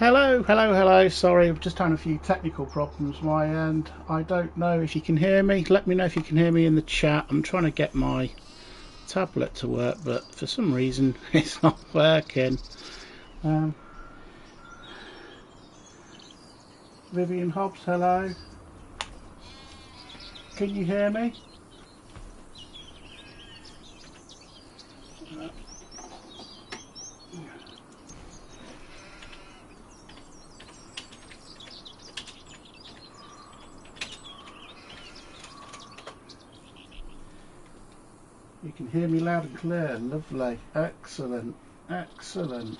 Hello, hello, hello. Sorry, I've just had a few technical problems my end. I don't know if you can hear me. Let me know if you can hear me in the chat. I'm trying to get my tablet to work, but for some reason it's not working. Vivian Hobbs, hello. Can you hear me? You can hear me loud and clear. Lovely. Excellent. Excellent.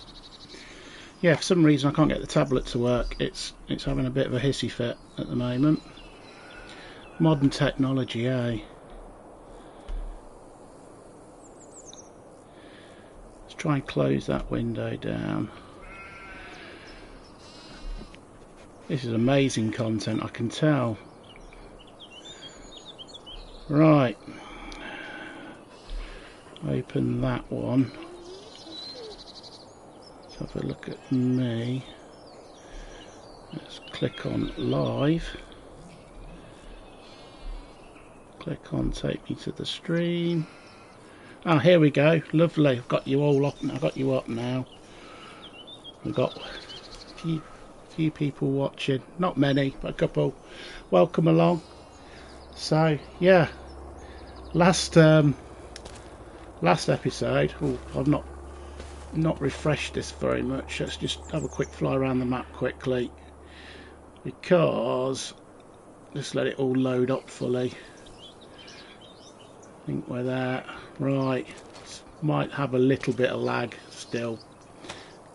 Yeah, for some reason I can't get the tablet to work. It's having a bit of a hissy fit at the moment. Modern technology, eh? Let's try and close that window down. This is amazing content, I can tell. Right. Open that one. Let's have a look at me. Let's click on live. Click on take me to the stream. Ah, here we go. Lovely. I've got you all up. I've got you up now. We've got a few people watching. Not many, but a couple. Welcome along. So yeah, last episode. Oh, I've not refreshed this very much. Let's just have a quick fly around the map quickly, because just let it all load up fully. I think we're there. Right, might have a little bit of lag still,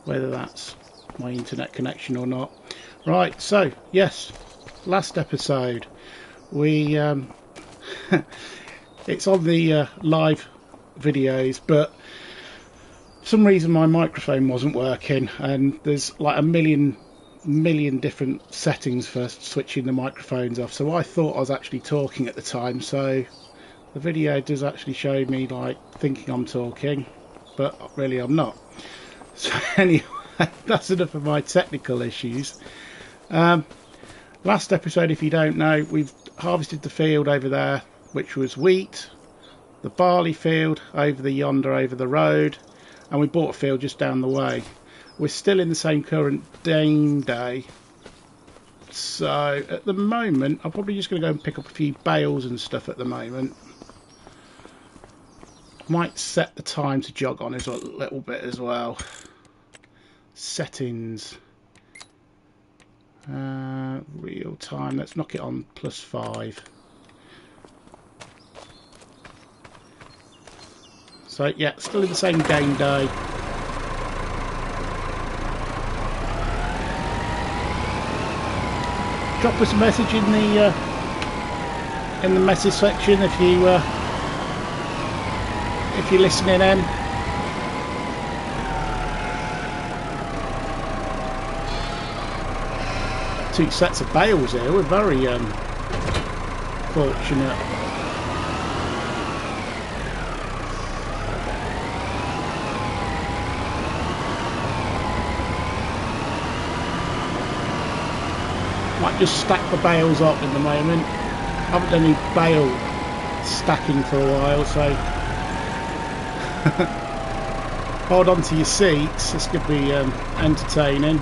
whether that's my internet connection or not. Right, so yes, last episode we it's on the live videos, but for some reason my microphone wasn't working, and there's like a million different settings for switching the microphones off, so I thought I was actually talking at the time, so the video does actually show me like thinking I'm talking, but really I'm not. So anyway, that's enough of my technical issues. Last episode, if you don't know, we've harvested the field over there, which was wheat, the barley field over yonder over the road, and we bought a field just down the way. We're still in the same current game day, so at the moment I'm probably just going to go and pick up a few bales and stuff at the moment. Might set the time to jog on as a little bit as well. Settings, real time, let's knock it on +5. So yeah, still in the same game day. Drop us a message in the message section if you're listening in. Two sets of bales here. We're very fortunate. Might just stack the bales up in the moment. Haven't done any bale stacking for a while, so hold on to your seats. This could be entertaining.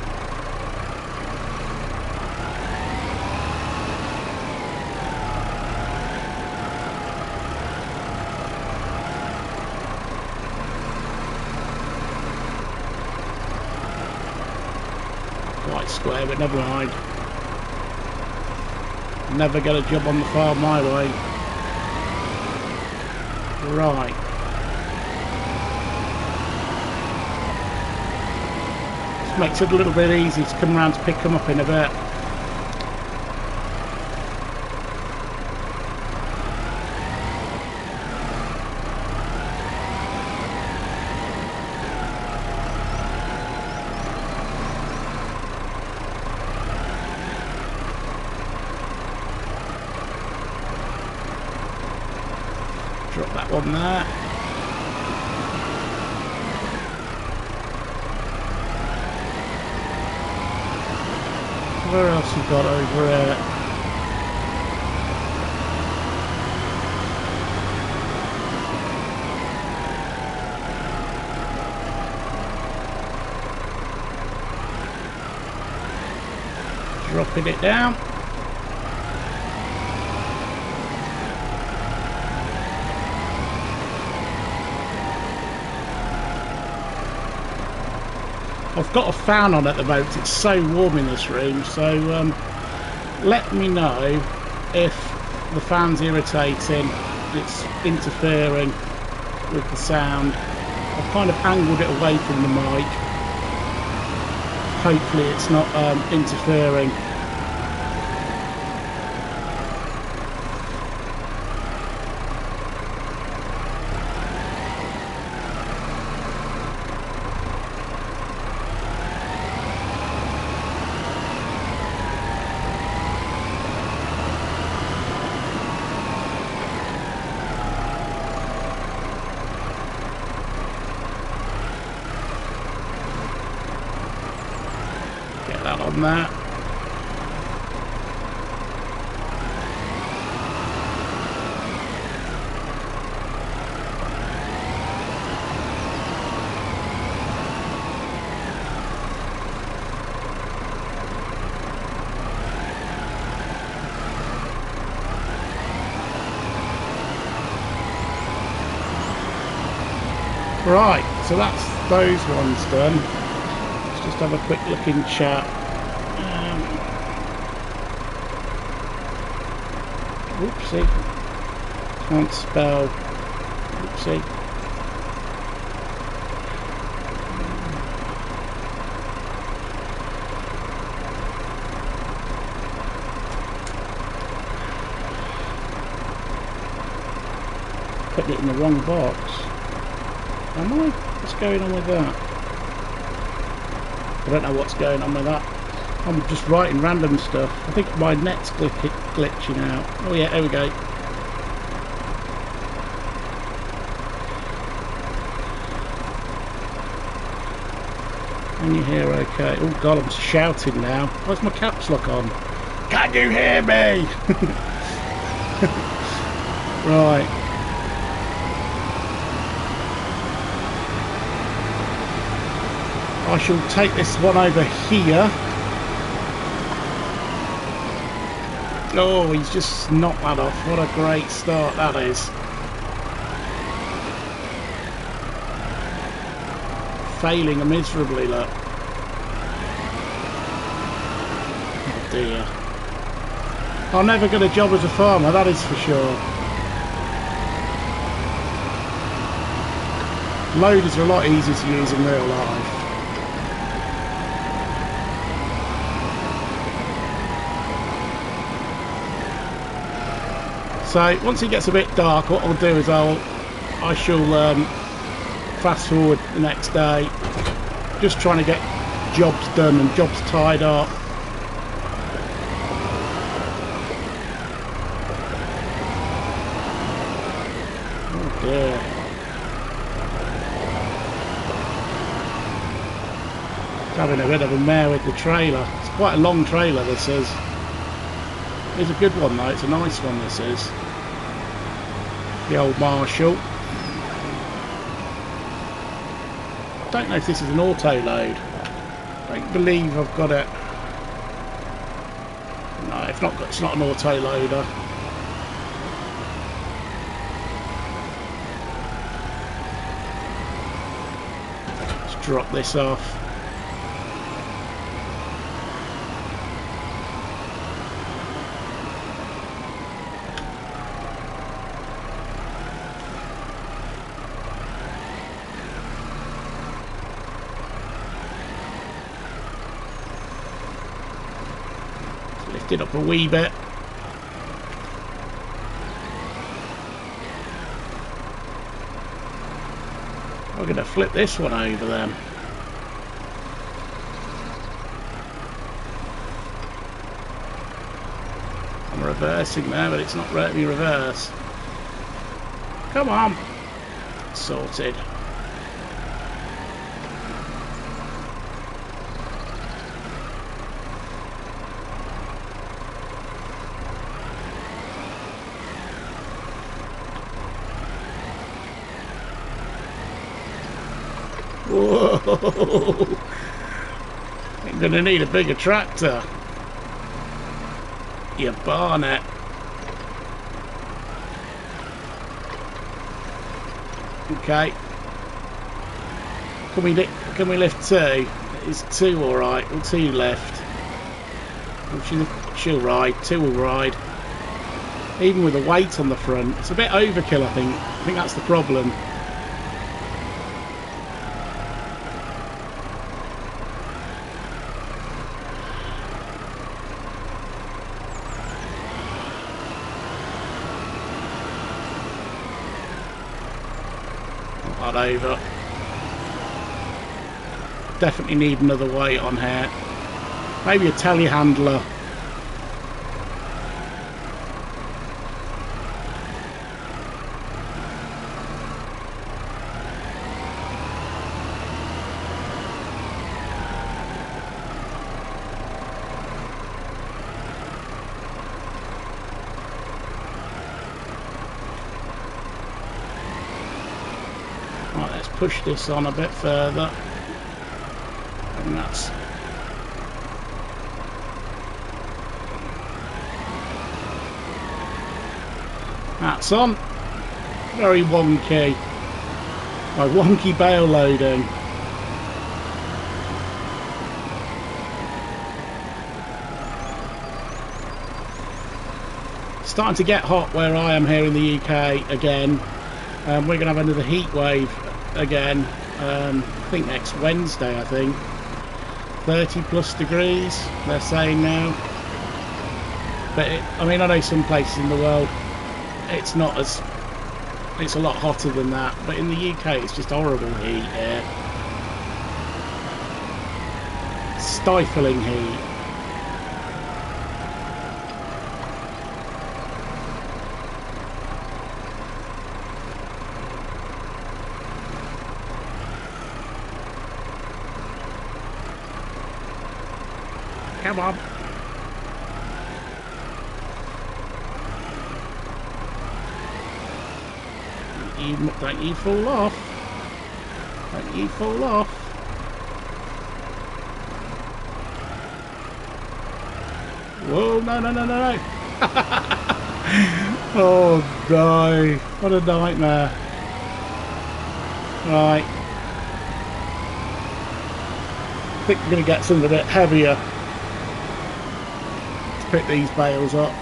Quite square, but never mind. Never get a job on the farm my way. Right. This makes it a little bit easy to come around to pick them up in a bit. Drop that one there. Where else we got over here? Dropping it down. I've got a fan on at the moment, it's so warm in this room, so let me know if the fan's irritating, it's interfering with the sound. I've kind of angled it away from the mic. Hopefully it's not interfering. That on that. Right, so that's those ones done. Let's just have a quick look in chat. Oopsie, can't spell. Oopsie. Putting it in the wrong box. Am I? What's going on with that? I don't know what's going on with that. I'm just writing random stuff. I think my net's glitching out. Oh yeah, there we go. Can you hear okay? Oh god, I'm shouting now. Where's my caps lock on? Can you hear me? Right. I shall take this one over here. Oh, he's just knocked that off. What a great start that is. Failing miserably, look. Oh dear. I'll never get a job as a farmer, that is for sure. Loaders are a lot easier to use in real life. So once it gets a bit dark, what I'll do is I shall fast forward the next day, just trying to get jobs done and jobs tied up. Oh dear. It's having a bit of a mare with the trailer. It's quite a long trailer, this is. It's a good one though, it's a nice one, this is. The old Marshall. I don't know if this is an auto load. I don't believe I've got it. No, it's not an auto loader. Let's drop this off. Lift it up a wee bit. I'm going to flip this one over then. I'm reversing there, but it's not letting me reverse. Come on. Sorted. Whoa! I'm gonna need a bigger tractor. You barnet. Okay. Can we lift two? Is two all right? Or two left? She'll ride. Two will ride. Even with the weight on the front, it's a bit overkill. I think that's the problem. Not over. Definitely need another weight on here. Maybe a telehandler. Right, let's push this on a bit further. And that's on. Very wonky. My wonky bale loading. Starting to get hot where I am here in the UK again. We're going to have another heat wave again. I think next Wednesday, I think. 30 plus degrees, they're saying now. But I mean, I know some places in the world it's not as, it's a lot hotter than that, but in the UK it's just horrible heat here. Stifling heat. Come on. Don't you fall off. Don't you fall off. Whoa, no, no, no, no, no. Oh, no. What a nightmare. Right. I think we're going to get something a bit heavier to pick these bales up.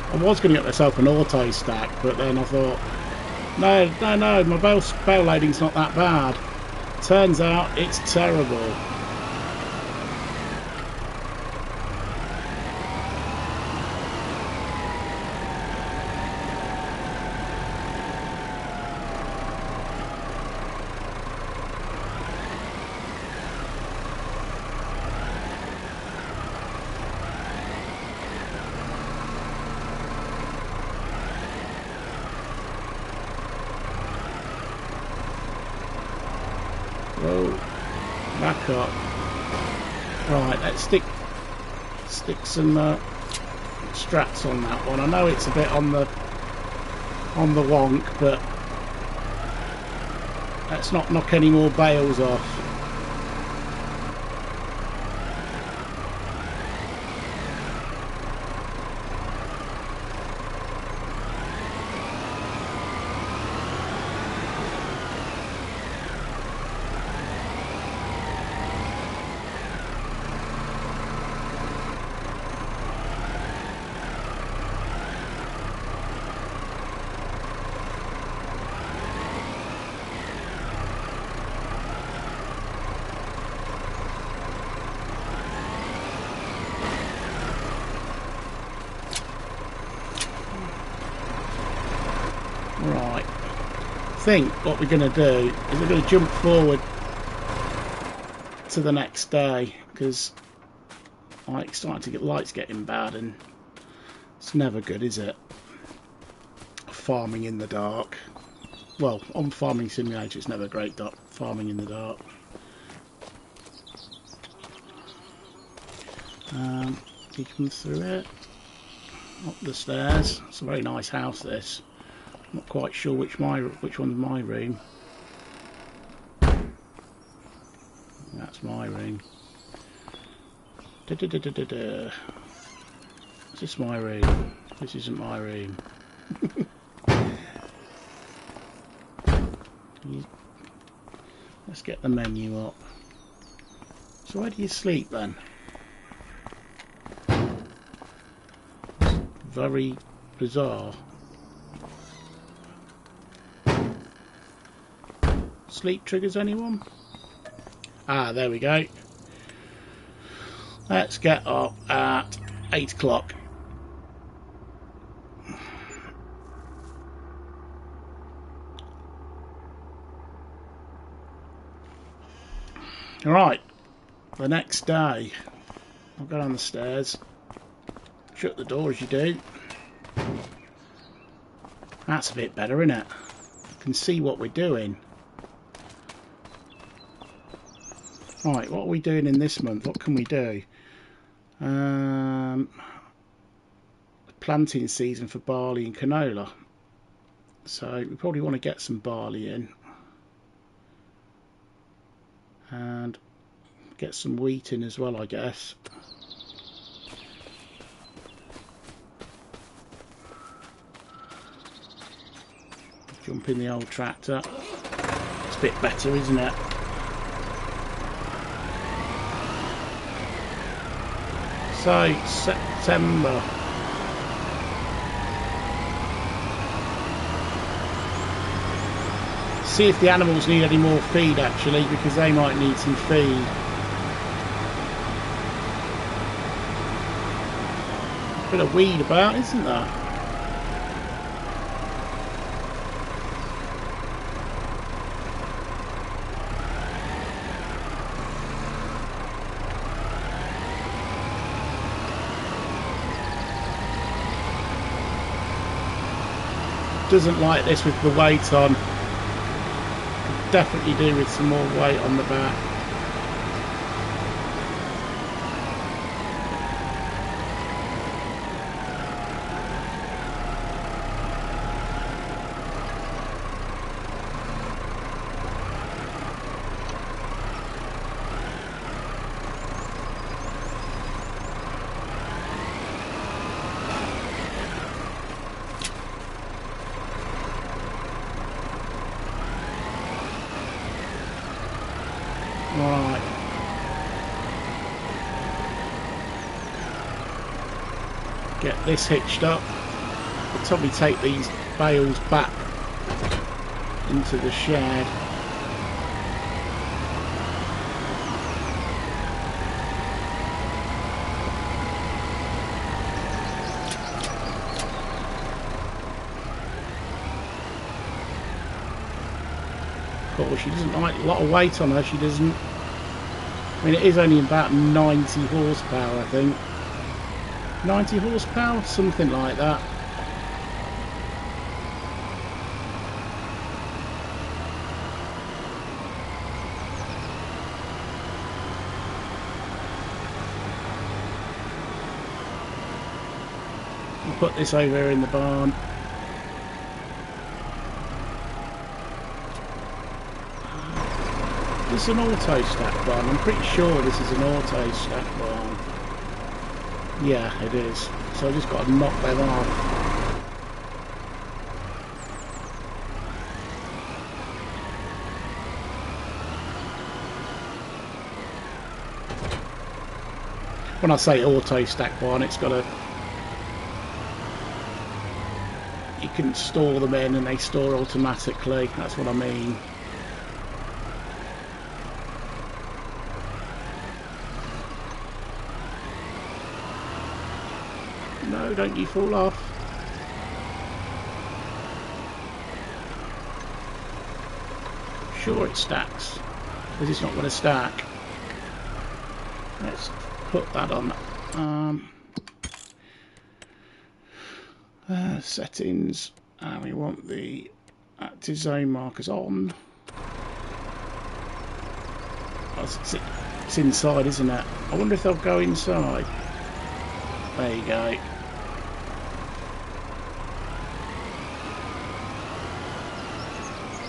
I was going to get myself an auto stack, but then I thought, no, my bale loading's not that bad. Turns out it's terrible. Whoa, back up. Right, let's stick some straps on that one. I know it's a bit on the wonk, but let's not knock any more bales off. think what we're going to do is we're going to jump forward to the next day, because like, it's starting to get lights getting bad, and it's never good, is it? Farming in the dark. Well, on Farming Simulator it's never great farming in the dark. You come through it, up the stairs. It's a very nice house, this. I'm not quite sure which one's my room. That's my room. Is this my room? This isn't my room. Let's get the menu up. So where do you sleep then? Very bizarre. Sleep triggers, anyone? Ah, there we go. Let's get up at 8 o'clock. Right, the next day, I'll go down the stairs, shut the door as you do. That's a bit better, isn't it? You can see what we're doing. Right, what are we doing in this month? What can we do? Planting season for barley and canola. So we probably want to get some barley in. And get some wheat in as well, I guess. Jump in the old tractor. It's a bit better, isn't it? So, September. See if the animals need any more feed, actually, because they might need some feed. A bit of weed about, isn't there? Doesn't like this with the weight on. Definitely do with some more weight on the back. Right. Get this hitched up. I'll probably take these bales back into the shed. Of course, she doesn't like a lot of weight on her, she doesn't. I mean, it is only about 90 horsepower, I think. 90 horsepower? Something like that. I'll put this over here in the barn. This is an auto stack barn. I'm pretty sure this is an auto stack barn. Yeah, it is. So I just got to knock them off. When I say auto stack barn, it's got a... You can store them in and they store automatically. That's what I mean. No, don't you fall off. sure it stacks. Because it's not going to stack. Let's put that on. Settings. And we want the active zone markers on. Oh, it's inside, isn't it? I wonder if they'll go inside. There you go.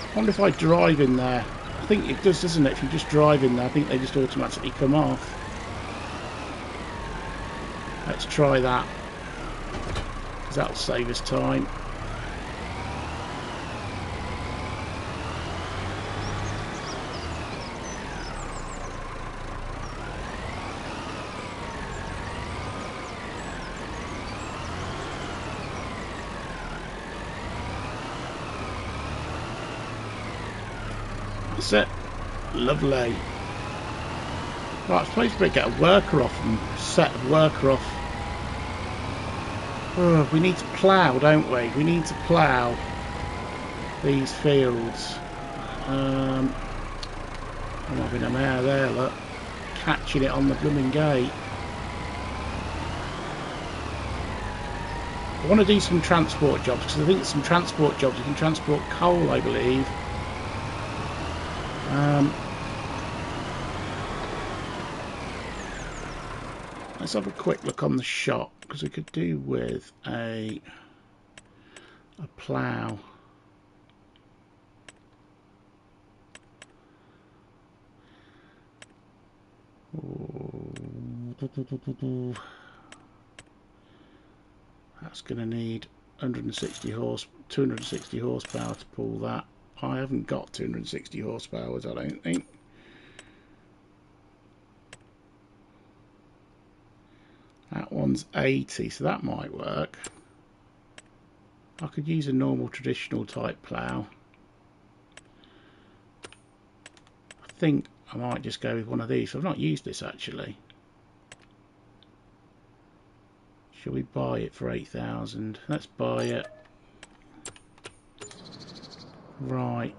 I wonder if I drive in there. I think it does, doesn't it? If you just drive in there, I think they just automatically come off. Let's try that, because that'll save us time. That's it. Lovely. Right, I suppose we get a worker off and set a worker off. Oh, we need to plough, don't we? We need to plough these fields. I'm having a mare there, look. Catching it on the blooming gate. I want to do some transport jobs, because I think some transport jobs you can transport coal, I believe. Let's have a quick look on the shop, because we could do with a plough. That's going to need 260 horsepower to pull that. I haven't got 260 horsepower, I don't think. That one's 80, so that might work. I could use a normal traditional type plough. I think I might just go with one of these. I've not used this actually. Shall we buy it for 8,000? Let's buy it. Right.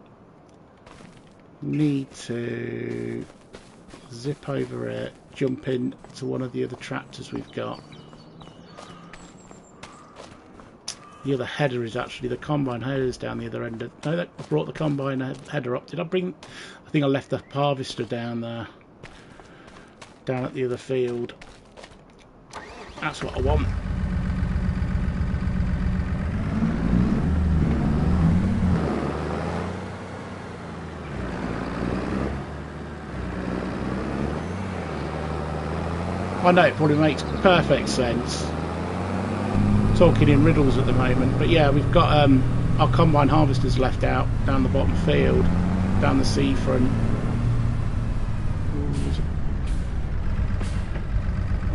Need to zip over it, jump in to one of the other tractors we've got. The other header is actually, the combine header is down the other end of, no, I brought the combine header up. Did I bring, I think I left the harvester down there, down at the other field. That's what I want. I know it probably makes perfect sense. Talking in riddles at the moment, but yeah, we've got our combine harvesters left out down the bottom field, down the seafront.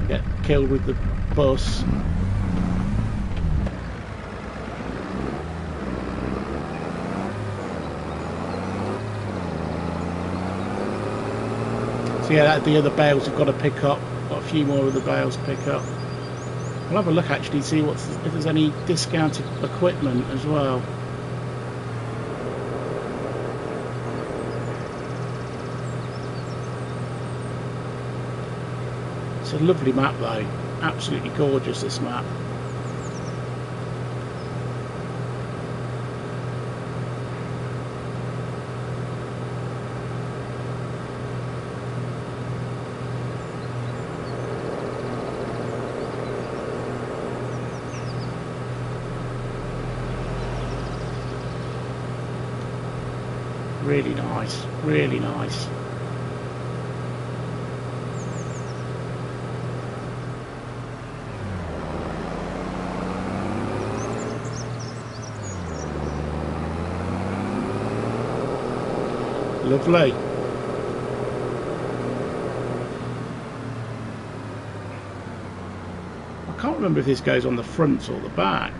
Get killed with the bus. So yeah, the other bales we've got to pick up. Got a few more of the bales to pick up. I'll have a look actually, see if there's any discounted equipment as well. It's a lovely map though, absolutely gorgeous this map. Really nice, really nice. Lovely. I can't remember if this goes on the front or the back.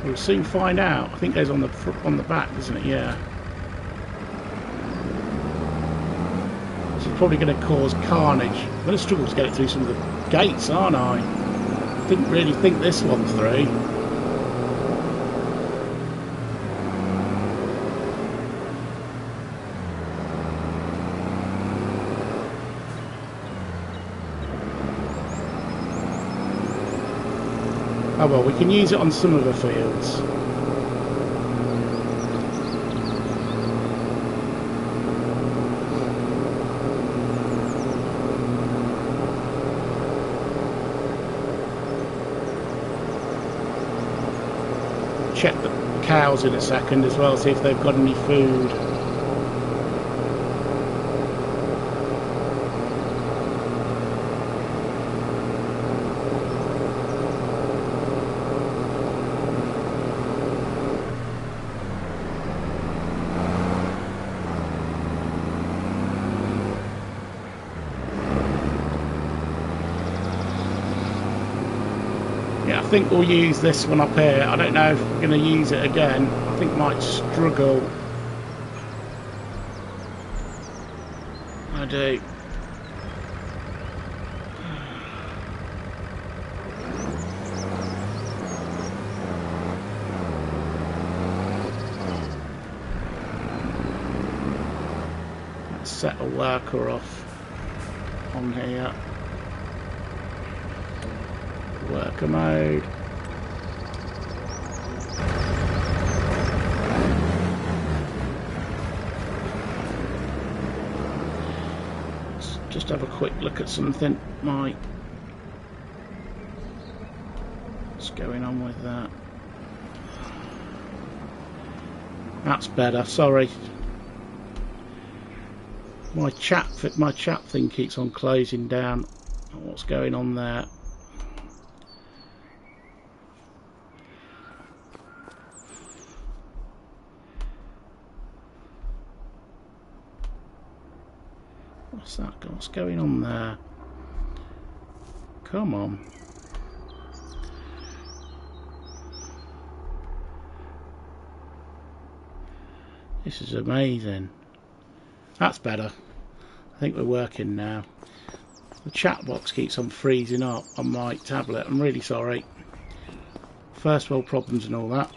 We'll soon find out. I think it goes on the back, doesn't it? Yeah. This is probably going to cause carnage. I'm going to struggle to get it through some of the gates, aren't I? Didn't really think this one through. well, we can use it on some of the fields. Check the cows in a second as well, see if they've got any food. I think we'll use this one up here. I don't know if we're going to use it again. I think might struggle. I do. Let's set a worker off on here. Worker mode. Let's just have a quick look at something. What's going on with that? That's better. Sorry. My chat thing keeps on closing down. What's going on there? What's that? What's going on there? Come on. This is amazing. That's better. I think we're working now. The chat box keeps on freezing up on my tablet. I'm really sorry. First world problems and all that.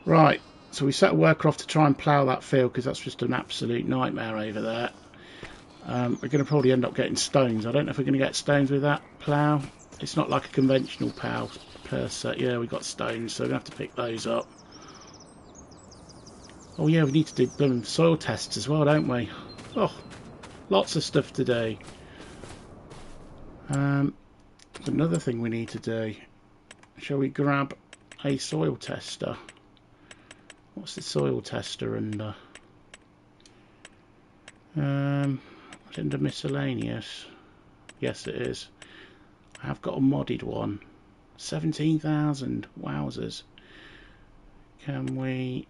Right, so we set a worker off to try and plough that field because that's just an absolute nightmare over there. We're going to probably end up getting stones. I don't know if we're going to get stones with that plough. It's not like a conventional plough per se. Yeah, we got stones, so we're going to have to pick those up. Oh yeah, we need to do soil tests as well, don't we? Oh, lots of stuff to do. Another thing we need to do. Shall we grab a soil tester? What's the soil tester under? Under miscellaneous. Yes, it is. I have got a modded one. 17,000. Wowzers. Can we?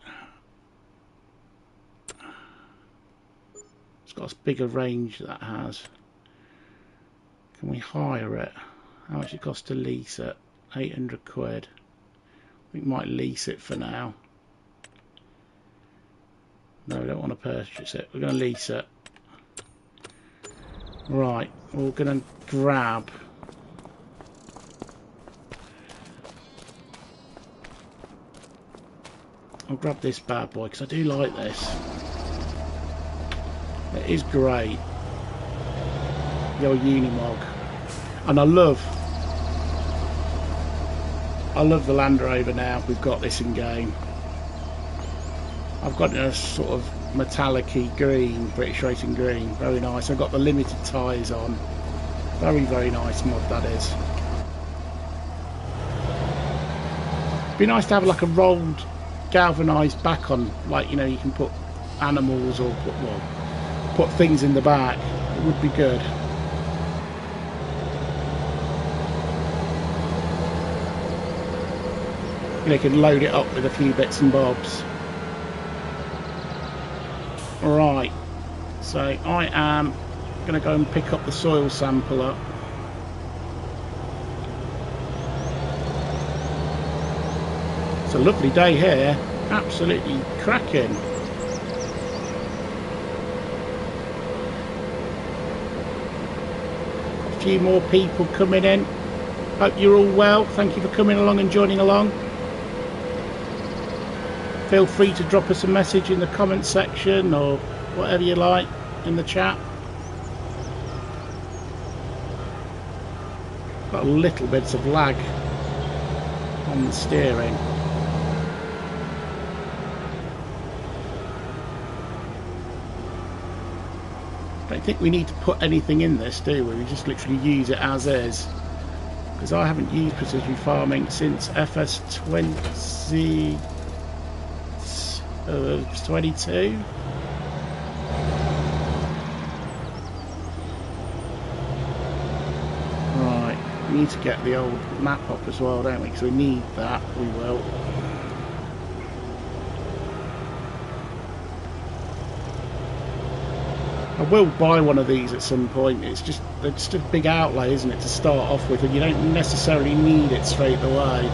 It's got a bigger range that has. Can we hire it? How much it costs to lease it? 800 quid. We might lease it for now. No, we don't want to purchase it. We're going to lease it. Right, we're going to grab. I'll grab this bad boy because I do like this. It is great. The old Unimog. And I love the Land Rover now. We've got this in game. I've got a sort of metallic-y green, British Racing green. Very nice. I've got the limited tyres on. Very, very nice mod that is. Be nice to have like a rolled galvanised back on, like, you know, you can put animals or put things in the back. It would be good. You know, you can load it up with a few bits and bobs. Right, so I am going to go and pick up the soil sampler. It's a lovely day here, absolutely cracking. A few more people coming in. Hope you're all well. Thank you for coming along and joining along. Feel free to drop us a message in the comment section or whatever you like in the chat. Got a little bits of lag. on the steering. I don't think we need to put anything in this, do we? We just literally use it as is. Because I haven't used precision farming since FS20 22. Right, we need to get the old map up as well, don't we? Because we need that. We will. I will buy one of these at some point. It's just a big outlay, isn't it, to start off with, and you don't necessarily need it straight away.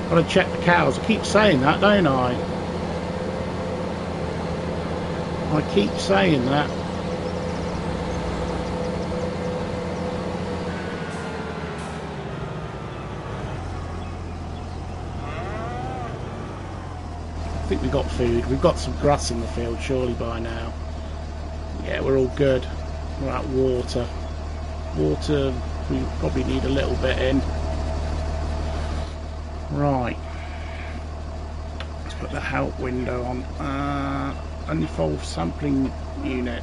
Gotta check the cows. I keep saying that, don't I? I keep saying that. I think we've got food. We've got some grass in the field, surely, by now. Yeah, we're all good. We're at water. Water, we probably need a little bit in. Right. Let's put the help window on. Unfold sampling unit.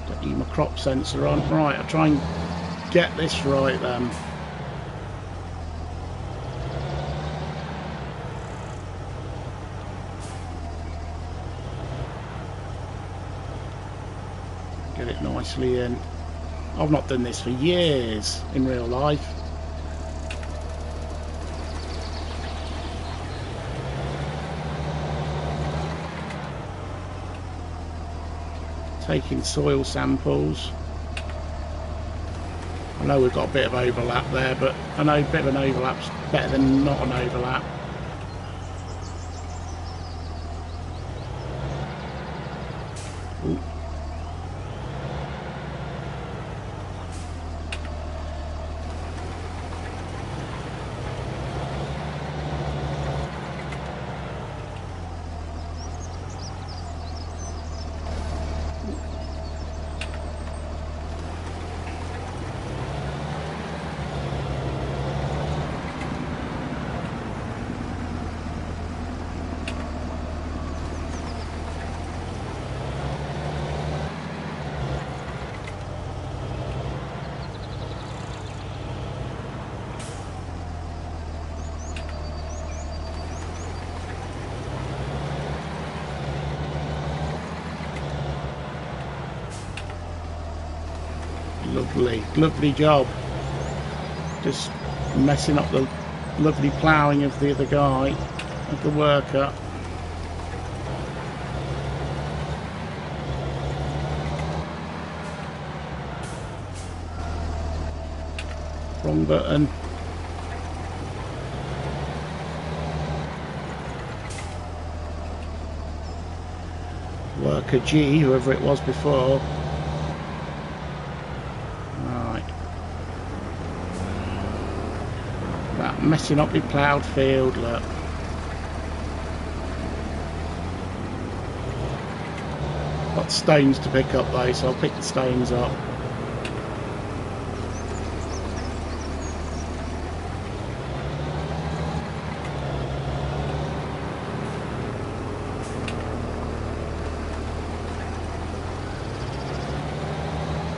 Got my crop sensor on. Right, I'll try and get this right then. Get it nicely in. I've not done this for years in real life. Taking soil samples. I know we've got a bit of overlap there, but I know a bit of an overlap's better than not an overlap. Ooh. Lovely job. Just messing up the lovely ploughing of the other guy, of the worker. Wrong button. Worker G, whoever it was before. Messing up your ploughed field, look. Got stones to pick up though, so I'll pick the stones up.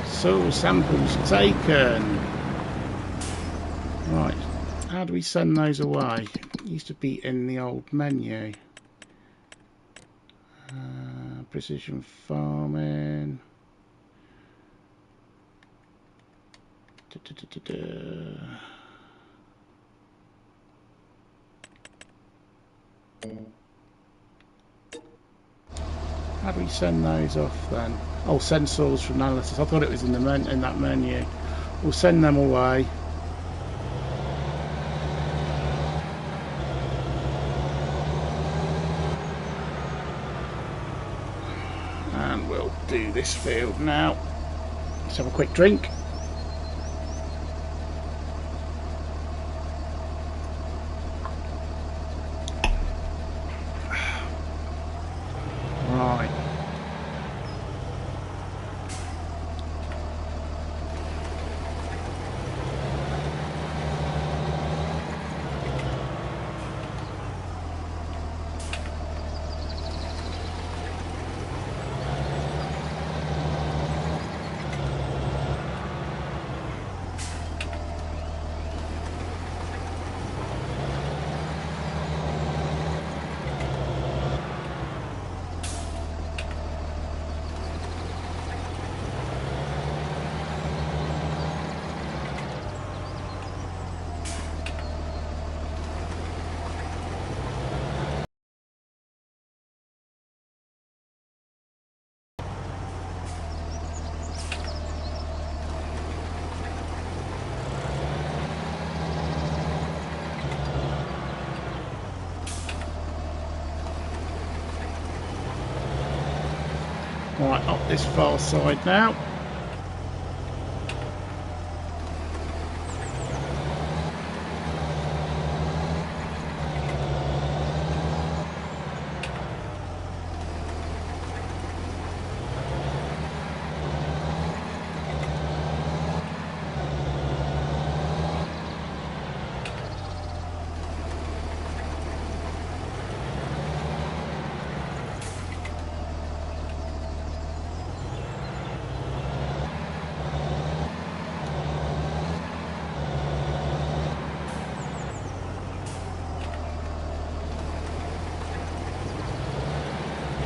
Soil samples taken. Right. How do we send those away? It used to be in the old menu. Precision farming. How do we send those off then? Oh, send source for analysis. I thought it was in the in that menu. We'll send them away. And we'll do this field now. Let's have a quick drink. Right. Right, up this far side now.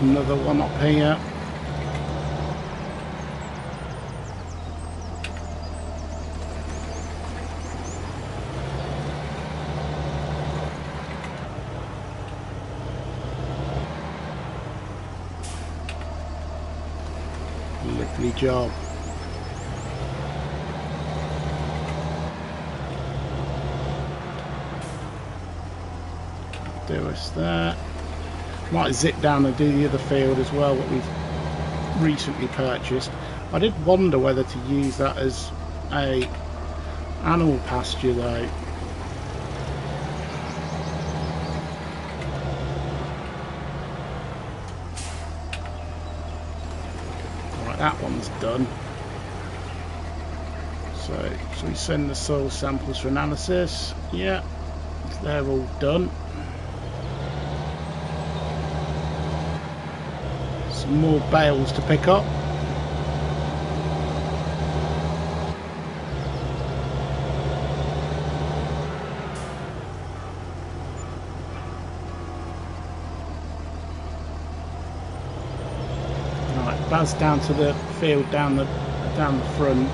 Another one up here. Lovely job. Do us that. Might zip down and do the other field as well, what we've recently purchased. I did wonder whether to use that as a animal pasture though. Right, that one's done. So we send the soil samples for analysis? Yeah, they're all done. More bales to pick up. Right, Baz down to the field down the front.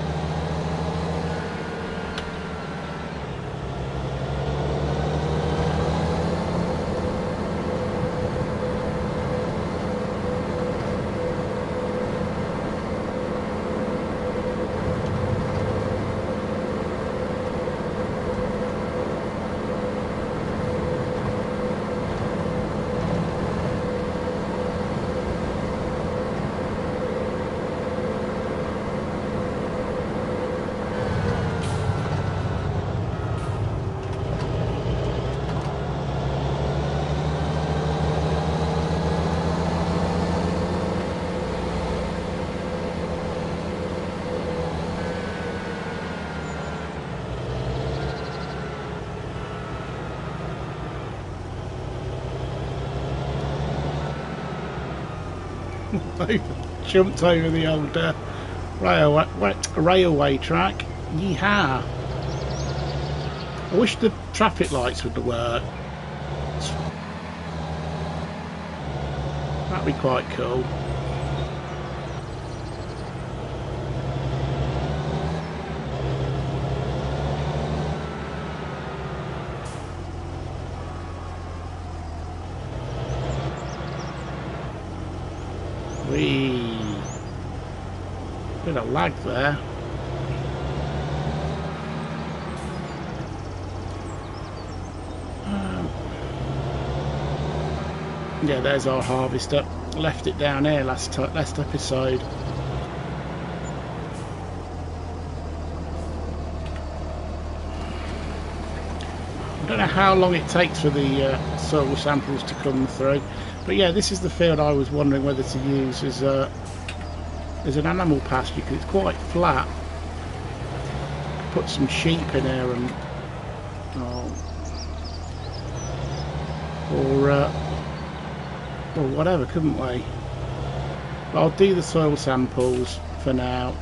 Jumped over the old railway track. Yeehaw! I wish the traffic lights would work. That'd be quite cool. Bit of lag there. Yeah, there's our harvester. Left it down here last episode. I don't know how long it takes for the soil samples to come through, but yeah, this is the field I was wondering whether to use as an animal pasture, because it's quite flat. Put some sheep in there and or whatever, couldn't we? But I'll do the soil samples for now,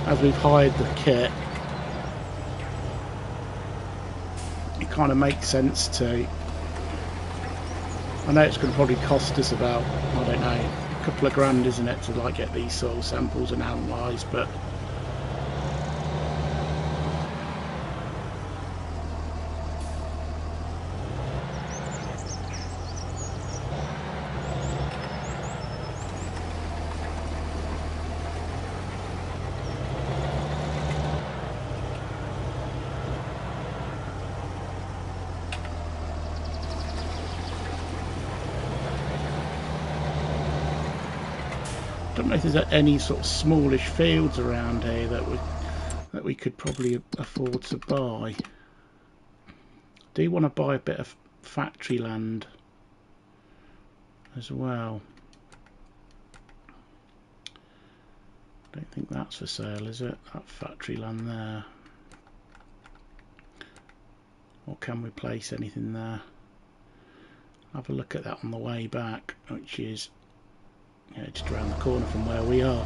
as we've hired the kit. It kind of makes sense to. I know it's going to probably cost us about, I don't know, a couple of grand, isn't it, to like get these soil samples and analyse, but I don't know if there's any sort of smallish fields around here that we could probably afford to buy. Do you want to buy a bit of factory land as well? I don't think that's for sale, is it? That factory land there. Or can we place anything there? Have a look at that on the way back, which is just around the corner from where we are.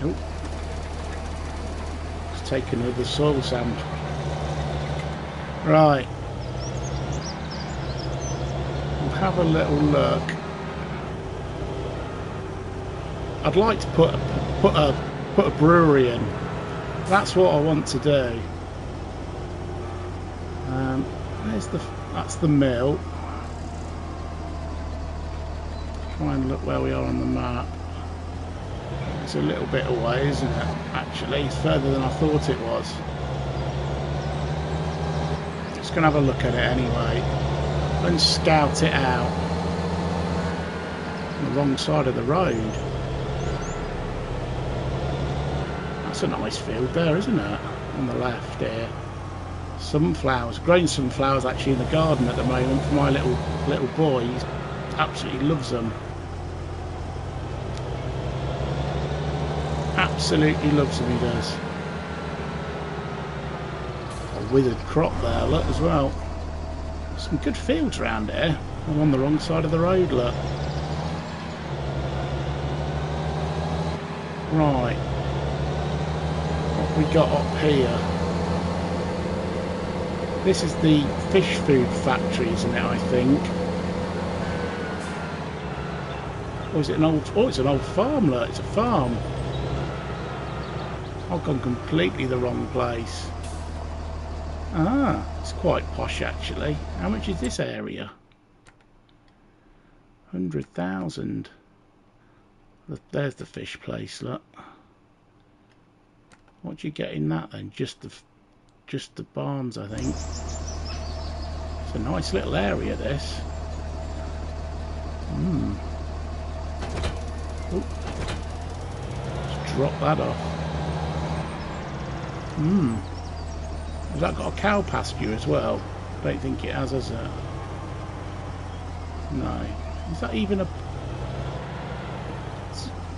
Oh, let's take another soil sample. Right, we'll have a little look. I'd like to put a brewery in. That's what I want to do. That's the mill. Try and look where we are on the map. It's a little bit away, isn't it? Actually, it's further than I thought it was. Just gonna have a look at it anyway and scout it out. On the wrong side of the road. That's a nice field there, isn't it? On the left here. Sunflowers, growing sunflowers actually in the garden at the moment for my little boy. He absolutely loves them. Absolutely loves them, he does. A withered crop there, look, as well. Some good fields around here. I'm on the wrong side of the road, look. Right. What we got up here? This is the fish food factory, isn't it, I think? Or is it an old... Oh, it's an old farm, look. It's a farm. I've gone completely the wrong place. Ah, it's quite posh, actually. How much is this area? 100,000. There's the fish place, look. What do you get in that, then? Just the barns, I think. It's a nice little area, this. Oh. Just drop that off. Has that got a cow pasture as well? Don't think it has it? No. Is that even a...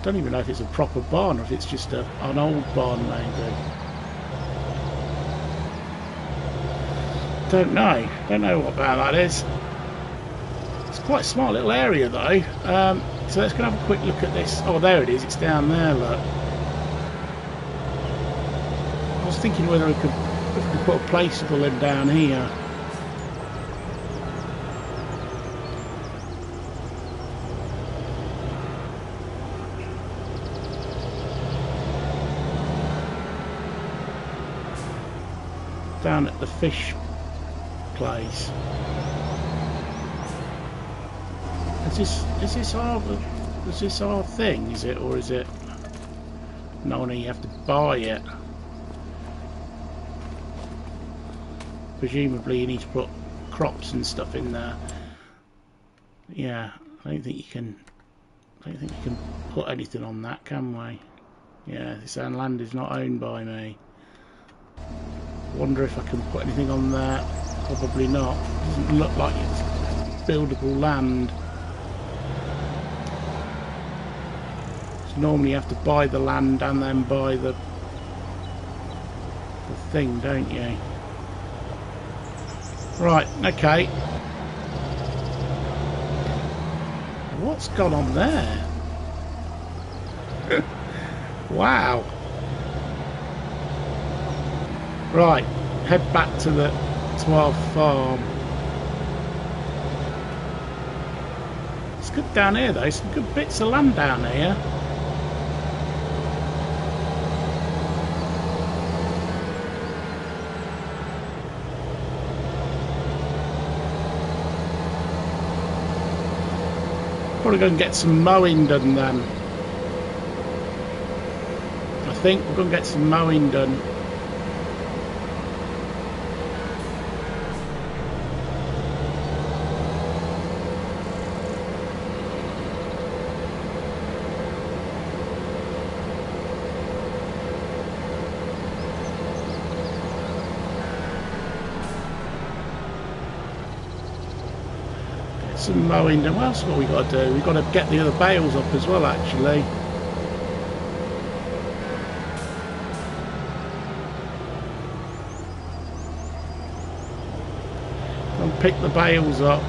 Don't even know if it's a proper barn or if it's just an old barn, maybe. Don't know what about that is. It's quite a smart little area though. So let's go have a quick look at this. Oh, there it is. It's down there, look. I was thinking whether we could put a placeable in down here. Down at the fish place. Is this our thing, is it, or is it... No, you have to buy it. presumably you need to put crops and stuff in there. Yeah, I don't think you can put anything on that, can we? Yeah, this land is not owned by me. Wonder if I can put anything on there. Probably not. Doesn't look like it's buildable land. So normally you have to buy the land and then buy the thing, don't you? Right, okay. What's gone on there? Wow. Right, head back to our farm. It's good down here though, some good bits of land down here. Probably going to get some mowing done then. I think we're going to get some mowing done. Some mowing done. What else have we got to do? We've got to get the other bales up as well, actually. And pick the bales up.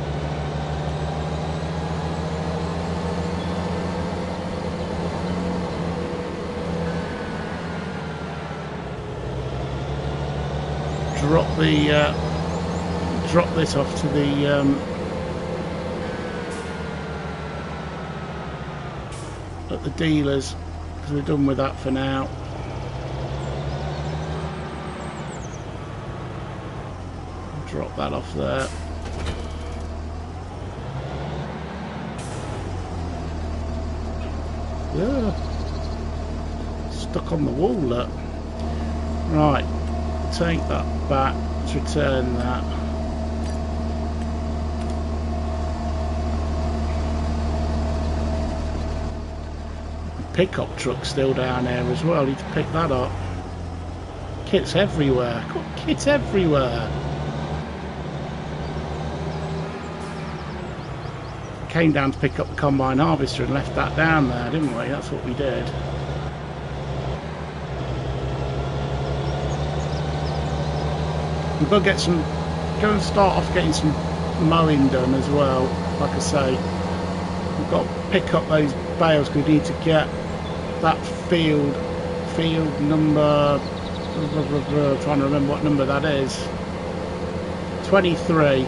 Drop this off to the at the dealers, because we're done with that for now. Drop that off there. Yeah. Stuck on the wall, look. Right, take that back, let's return that. Pickup truck still down there as well. Need to pick that up. Kits everywhere. Got kits everywhere. Came down to pick up the combine harvester and left that down there, didn't we? That's what we did. We've got to get some. Go and start off getting some mowing done as well. Like I say, we've got to pick up those bales. We need to get that field number, trying to remember what number that is, 23.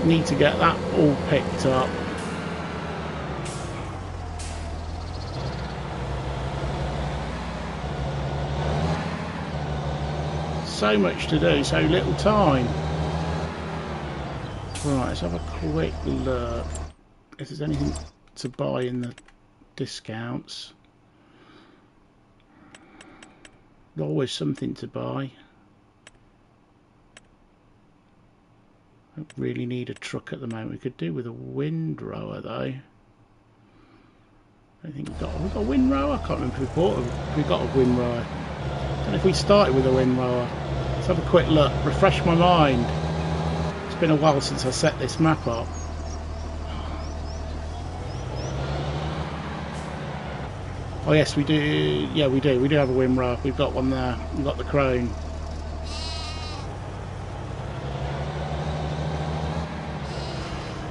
Need to get that all picked up. So much to do, so little time. Right, let's have a quick look if there's anything to buy in the discounts. There's always something to buy. Don't really need a truck at the moment. We could do with a windrower though. I don't think have we got a windrower? I can't remember if we got a windrower. I don't know if we started with a windrower. Let's have a quick look, refresh my mind. It's been a while since I set this map up. Oh yes, we do. Yeah, we do. We do have a windrower. We've got one there. We've got the crone.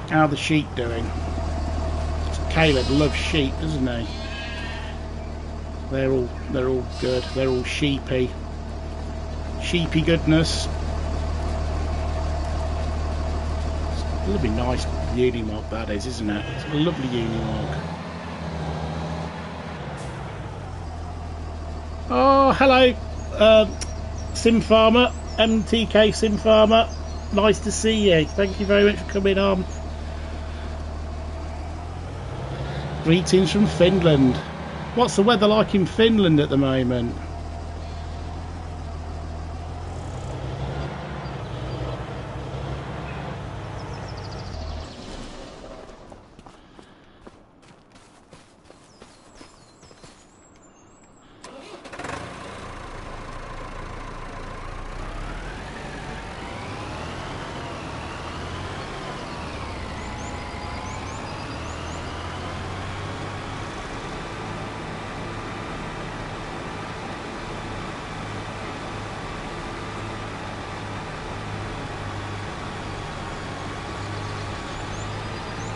How are the sheep doing? Caleb loves sheep, doesn't he? They're all good. They're all sheepy. Sheepy goodness. It's a lovely nice unimog that is, isn't it? It's a lovely unimog. Oh, hello, Sim Farmer, MTK Sim Farmer. Nice to see you. Thank you very much for coming on. Greetings from Finland. What's the weather like in Finland at the moment?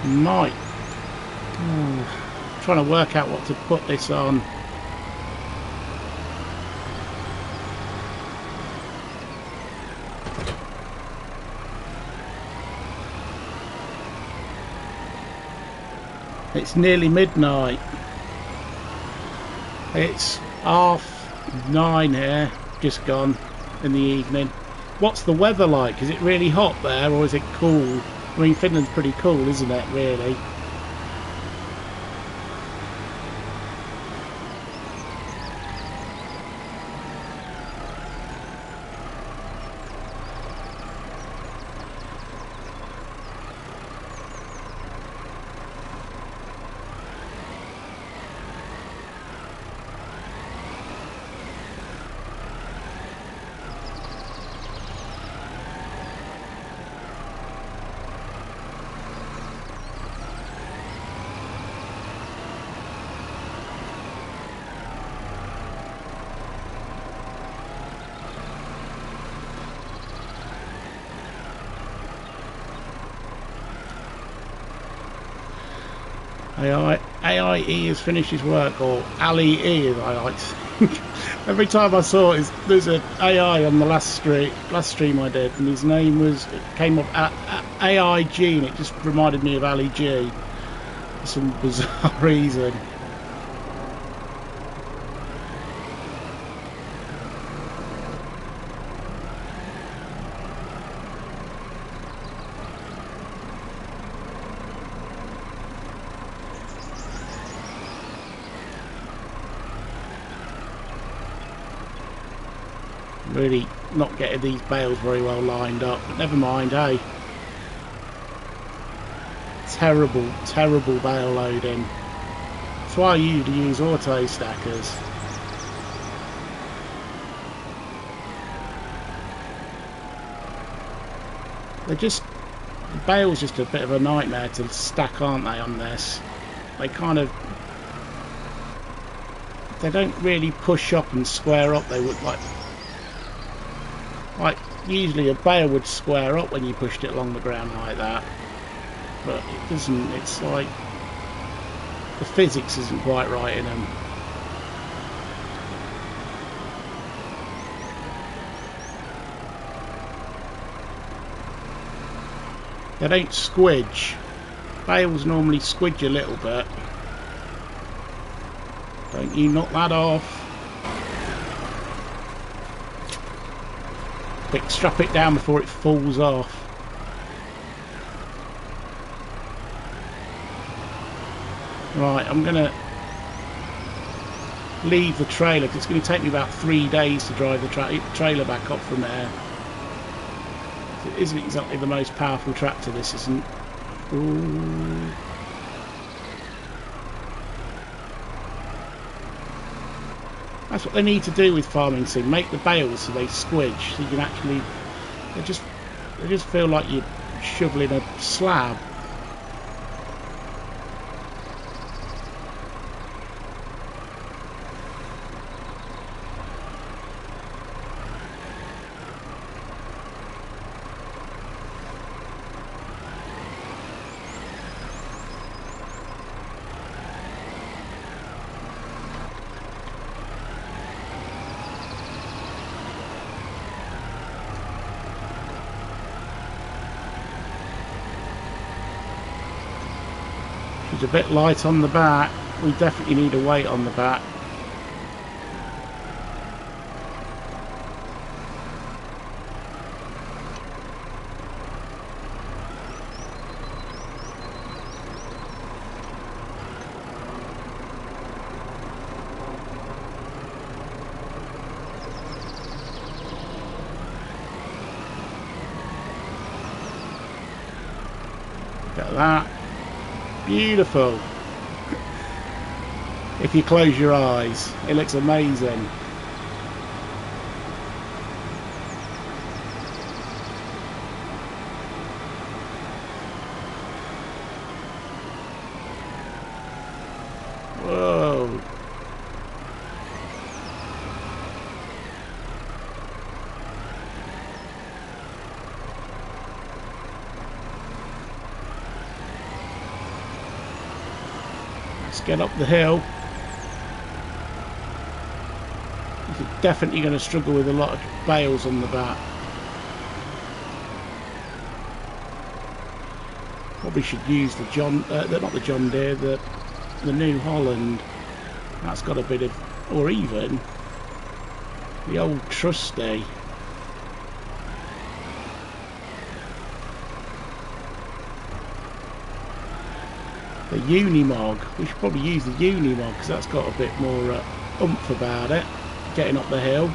Night. Trying to work out what to put this on. It's nearly midnight. It's 9:30 here, just gone in the evening. What's the weather like? Is it really hot there, or is it cool? I mean, Finland's pretty cool, isn't it, really? AIE has finished his work, or Ali E as I like to think. Every time I saw it, there's an AI on the last stream I did, and his name came up AIG, and it just reminded me of Ali G for some bizarre reason. Really not getting these bales very well lined up, but never mind, eh? Terrible, terrible bale loading. That's why I usually use auto stackers. The bale's just a bit of a nightmare to stack, aren't they, on this? They don't really push up and square up. They would like usually a bale would square up when you pushed it along the ground like that, but it doesn't. It's like the physics isn't quite right in them. They don't squidge. Bales normally squidge a little bit. Don't you knock that off. Quick, strap it down before it falls off. Right, I'm going to leave the trailer because it's going to take me about 3 days to drive the trailer back up from there. It isn't exactly the most powerful tractor, this isn't. Ooh. That's what they need to do with farming sim. Make the bales so they squidge, so you can actually. They just feel like you're shoveling a slab. A bit light on the back. We definitely need a weight on the back. at that. Beautiful. If you close your eyes, it looks amazing. Whoa. Let's get up the hill. You're definitely going to struggle with a lot of bales on the back. Probably should use the not the John Deere, the New Holland. That's got a bit of, or even the old trusty. The Unimog. We should probably use the Unimog because that's got a bit more oomph about it. Getting up the hill.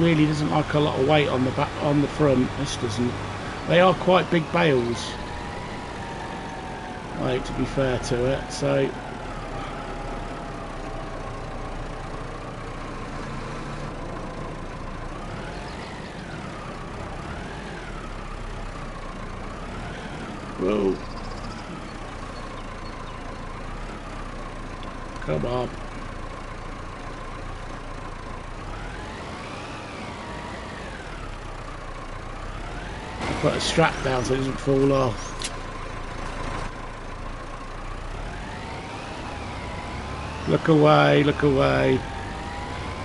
Really doesn't like a lot of weight on the back, on the front. This doesn't. They are quite big bales, like, to be fair to it. So whoa. Come on. Put a strap down so it doesn't fall off. Look away, look away.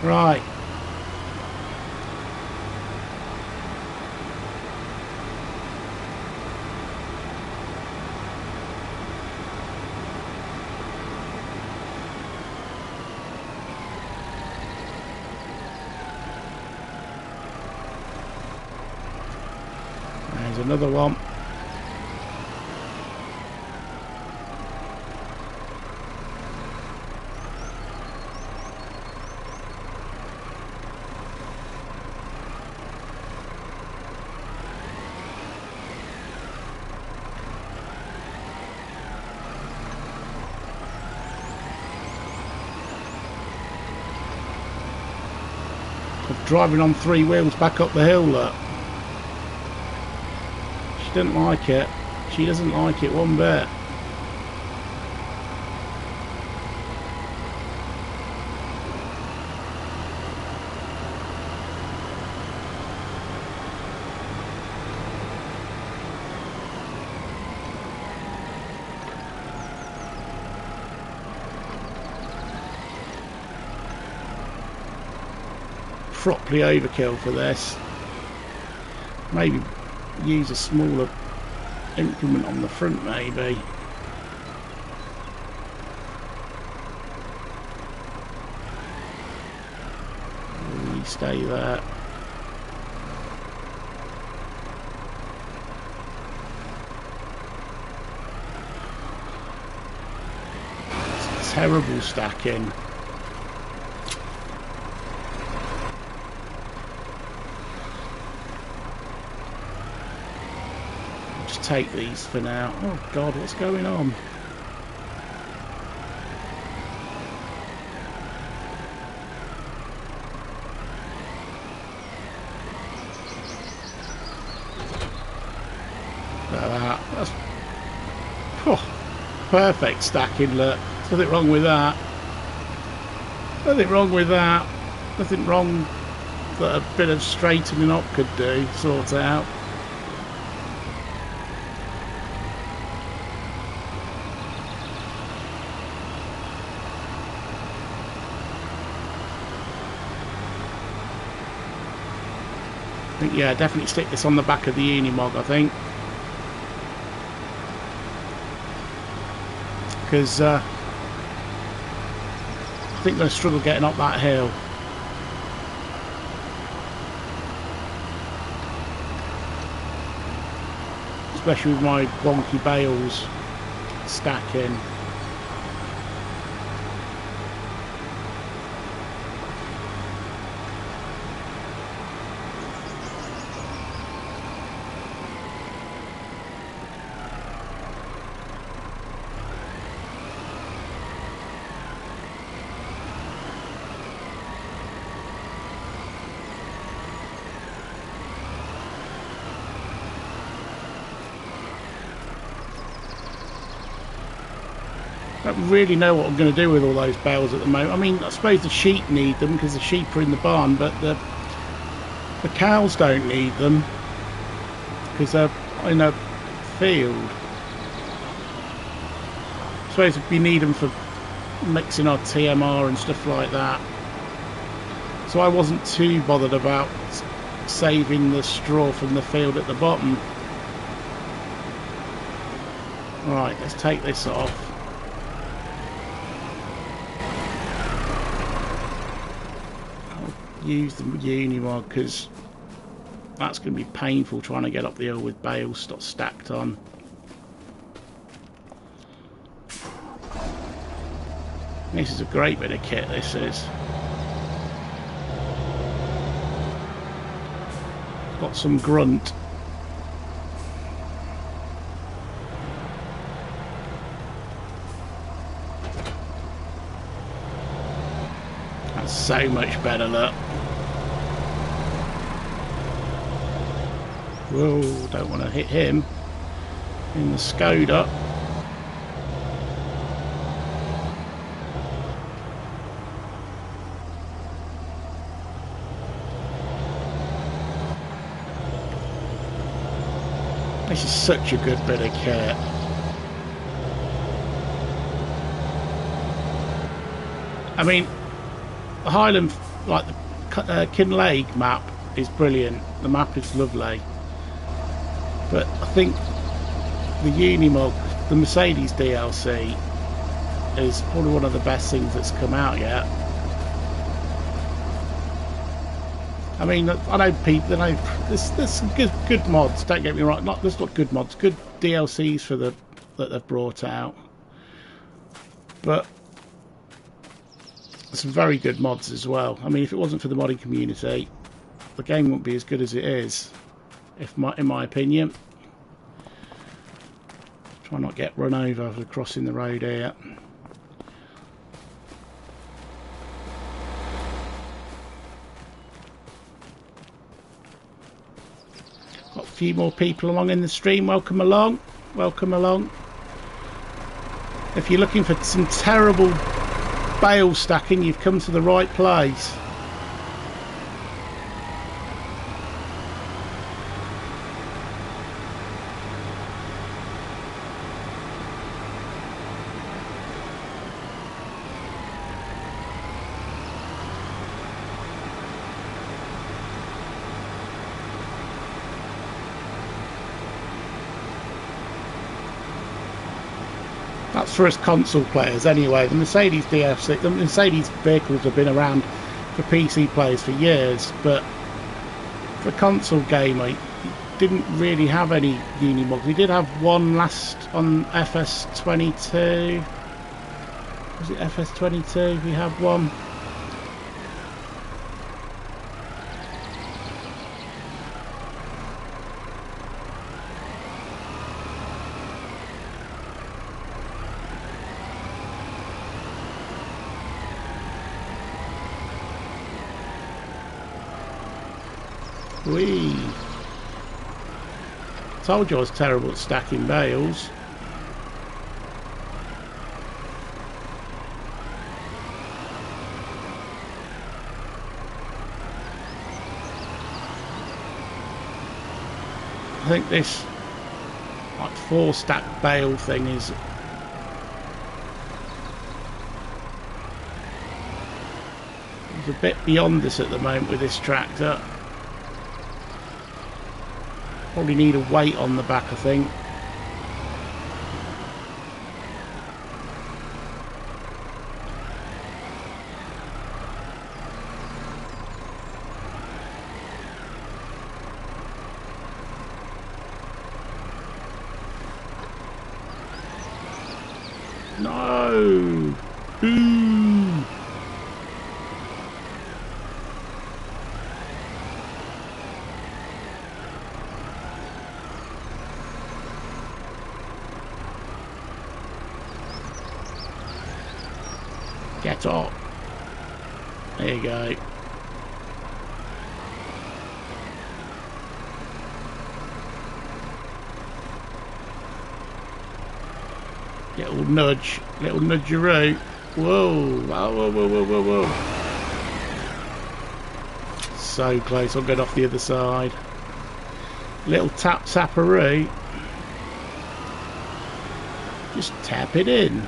Right. There's another one. Driving on 3 wheels back up the hill, look. She didn't like it. She doesn't like it one bit. Properly overkill for this. Maybe use a smaller implement on the front, maybe. You stay there. It's terrible stacking. Take these for now. Oh God, what's going on? Look at that. That's perfect stacking, look. There's nothing wrong with that. Nothing wrong with that. Nothing wrong that a bit of straightening up could do, sort out. I think, yeah, definitely stick this on the back of the Unimog, I think. Because I think I'm going to struggle getting up that hill. Especially with my wonky bales stacking. don't really know what I'm going to do with all those bales at the moment. I mean, I suppose the sheep need them because the sheep are in the barn, but the cows don't need them because they're in a field. I suppose we need them for mixing our TMR and stuff like that. So I wasn't too bothered about saving the straw from the field at the bottom. Right, let's take this off. I'll use the Unimog because that's going to be painful trying to get up the hill with bales stacked on. This is a great bit of kit, this is. Got some grunt. That's so much better, look. Whoa, don't want to hit him in the Skoda. This is such a good bit of kit. I mean, the Highland, like the Kinlaig map is brilliant. The map is lovely. But I think the Unimog, the Mercedes DLC, is probably one of the best things that's come out yet. I mean, I know people. I know there's some good mods. Don't get me wrong. There's not good mods. Good DLCs for that they've brought out. But some very good mods as well. I mean, if it wasn't for the modding community, the game wouldn't be as good as it is. In my opinion. Try not to get run over for crossing the road here. Got a few more people along in the stream. Welcome along. Welcome along. If you're looking for some terrible bale stacking, you've come to the right place. That's for us console players anyway. The Mercedes DLC, the Mercedes vehicles have been around for PC players for years, but for a console gamer, he didn't really have any Unimogs. We did have one last on FS22. Was it FS22? We had one. Whee! Told you I was terrible at stacking bales. I think this like 4-stack bale thing is a bit beyond us at the moment with this tractor. Probably need a weight on the back, I think. No! Ooh! Get up. There you go. Little nudgeroo. Whoa, whoa, whoa, whoa, whoa, whoa. So close, I'll get off the other side. Little tapperoo. Just tap it in.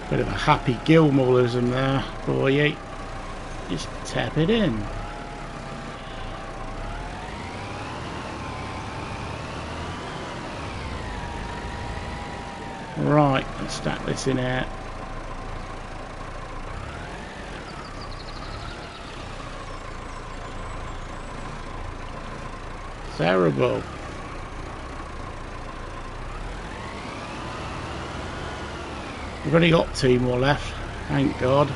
Bit of a Happy Gilmoreism there, boy. Just tap it in. Right, let's stack this in here. Terrible. We've only got 2 more left, thank God.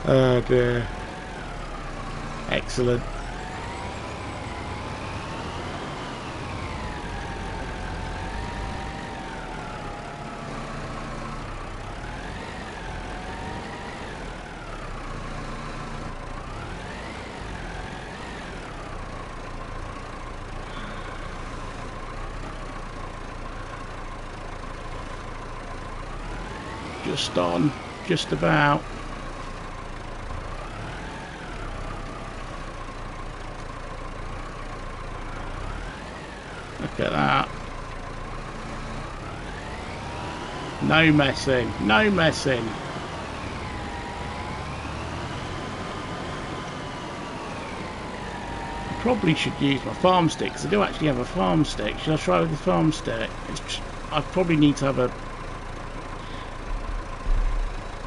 Oh dear. Excellent. Just on, just about. Look at that. No messing, no messing. I probably should use my farm stick, because I do actually have a farm stick. Should I try with the farm stick? I probably need to have a...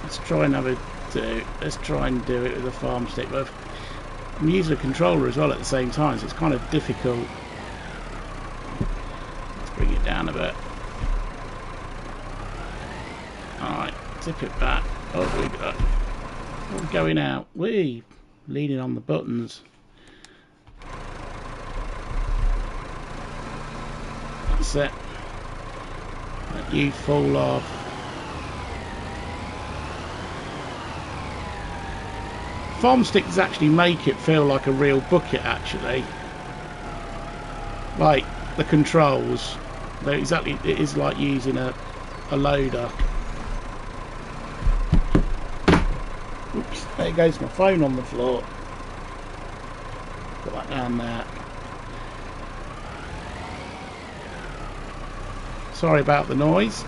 Let's try and do it with a farm stick. But I'm using a controller as well at the same time, so it's kind of difficult. Let's bring it down a bit. Alright, tip it back. Oh, we got. We're going out. Wee! Leaning on the buttons. That's it. Let you fall off. Farm sticks actually make it feel like a real bucket, actually. Like the controls, they're exactly, it is like using a loader. Oops, there goes my phone on the floor. Put that down there. Sorry about the noise.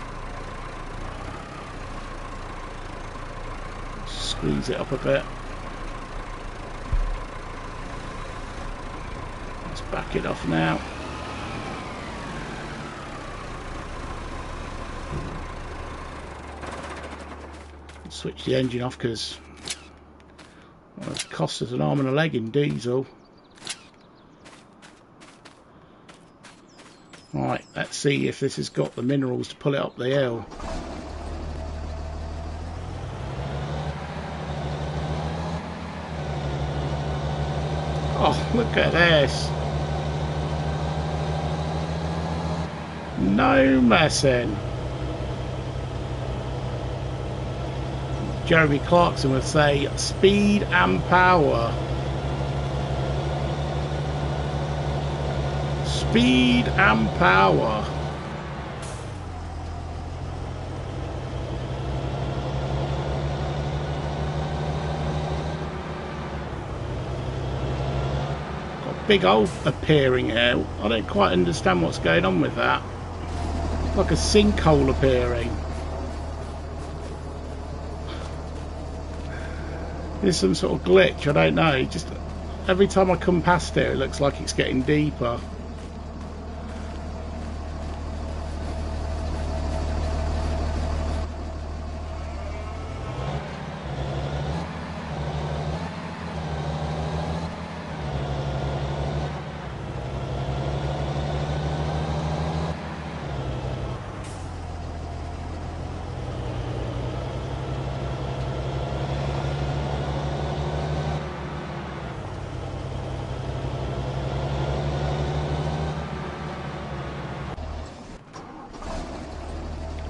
Squeeze it up a bit. Back it off now. Switch the engine off because it costs us an arm and a leg in diesel. Right, let's see if this has got the minerals to pull it up the hill. Oh, look at this. No messing. Jeremy Clarkson would say speed and power. Speed and power. Got big hole appearing here. I don't quite understand what's going on with that. Like a sinkhole appearing. There's some sort of glitch, I don't know. Just every time I come past it, it looks like it's getting deeper.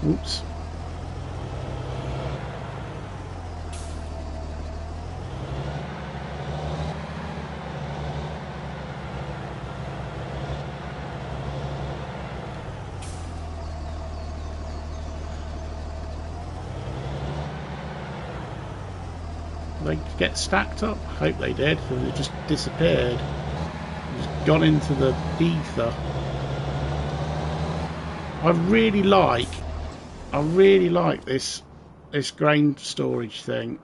Oops. they get stacked up? I hope they did. They just disappeared. Just gone into the ether. I really like this grain storage thing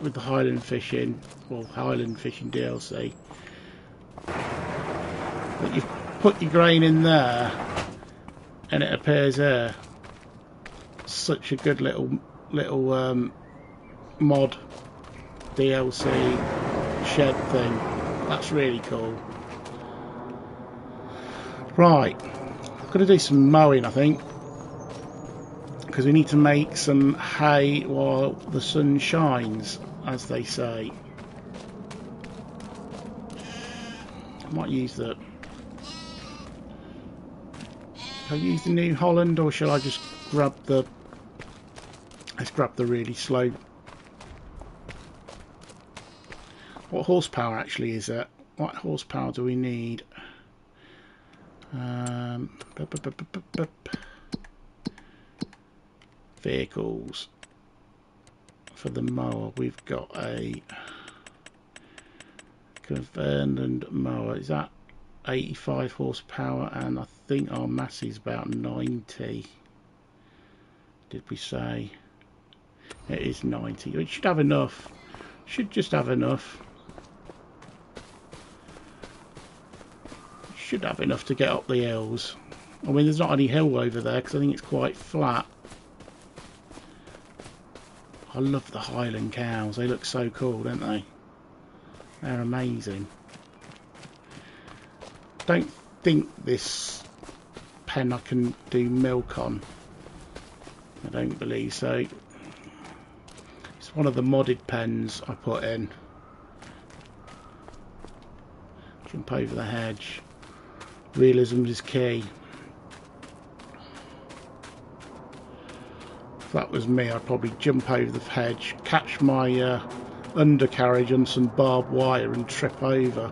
with the Highland Fishing, well, Highland Fishing DLC. That you put your grain in there and it appears there. Such a good little mod DLC shed thing. That's really cool. Right, I'm gonna do some mowing, I think, because we need to make some hay while the sun shines, as they say. I might use the... Shall I use the New Holland, or shall I just grab the... Let's grab the really slow... What horsepower actually is it? What horsepower do we need? Vehicles. For the mower, we've got a Vernon mower. Is that 85 horsepower? And I think our mass is about 90. Did we say? It is 90. It should have enough. Should just have enough. Should have enough to get up the hills. I mean, there's not any hill over there because I think it's quite flat. I love the Highland cows. They look so cool, don't they? They're amazing. Don't think this pen I can do milk on. I don't believe so. It's one of the modded pens I put in. Jump over the hedge. Realism is key. If that was me, I'd probably jump over the hedge, catch my undercarriage on some barbed wire and trip over.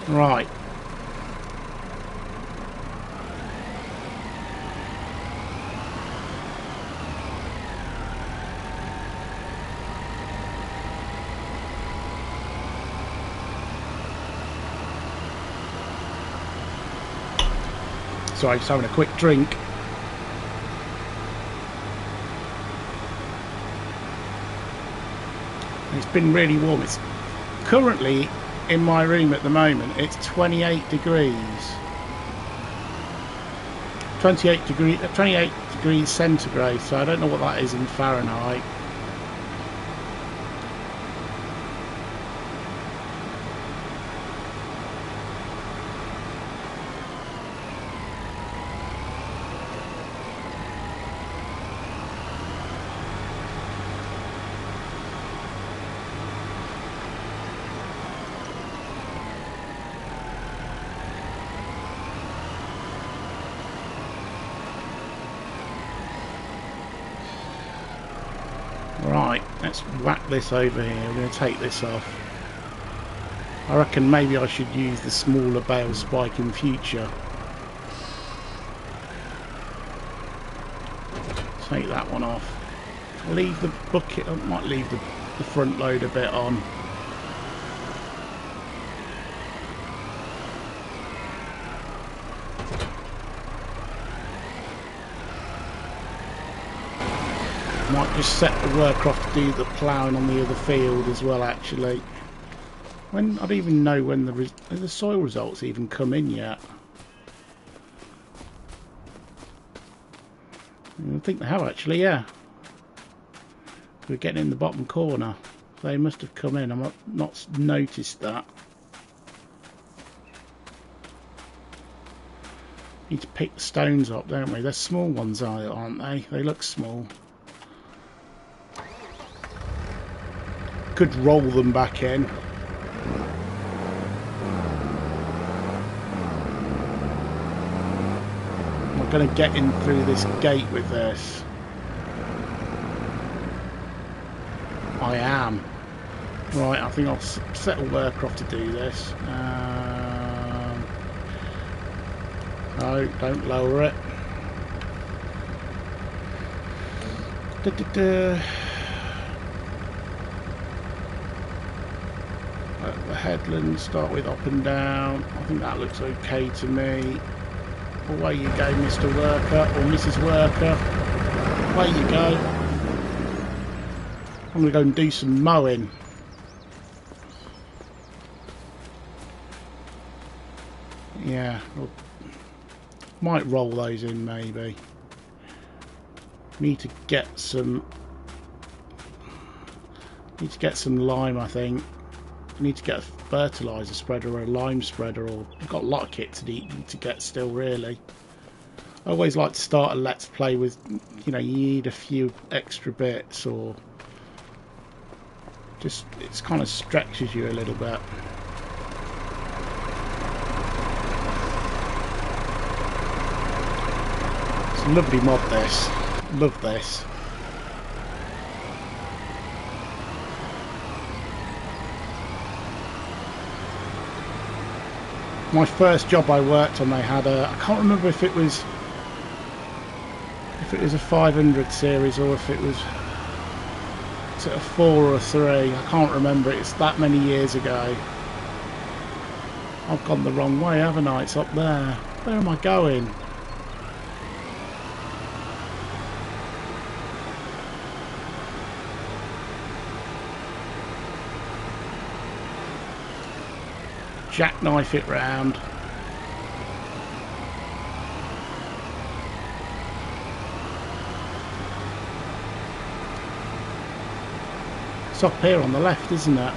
Right. Sorry, just having a quick drink. It's been really warm. It's currently in my room at the moment. It's 28 degrees. 28 degrees centigrade. So I don't know what that is in Fahrenheit. Right, let's whack this over here. We're going to take this off. I reckon maybe I should use the smaller bale spike in future. Take that one off. Leave the bucket, I might leave the front load a bit on. Might just set the worker off to do the ploughing on the other field as well, actually. When I don't even know when the soil results even come in yet. I think they have actually, yeah. We're getting in the bottom corner. They must have come in. I've not noticed that. Need to pick the stones up, don't we? They're small ones, aren't they? They look small. Could roll them back in. I'm going to get in through this gate with this. I am. Right, I think I'll set a worker off to do this. No, don't lower it. The headlands start with up and down. I think that looks okay to me. Away you go, Mr. Worker or Mrs. Worker. Away you go. I'm going to go and do some mowing. Yeah, might roll those in maybe. Need to get some lime, I think. I need to get a fertiliser spreader or a lime spreader, or I've got a lot of kit to get still, really. I always like to start a let's play with, you know, you need a few extra bits, or just it kind of stretches you a little bit. It's a lovely mod, this. Love this. My first job I worked on, they had a, I can't remember if it was a 500 series or if it was a 4 or a 3. I can't remember. It's that many years ago. I've gone the wrong way, haven't I? It's up there. Where am I going? Jackknife it round. It's up here on the left, isn't it?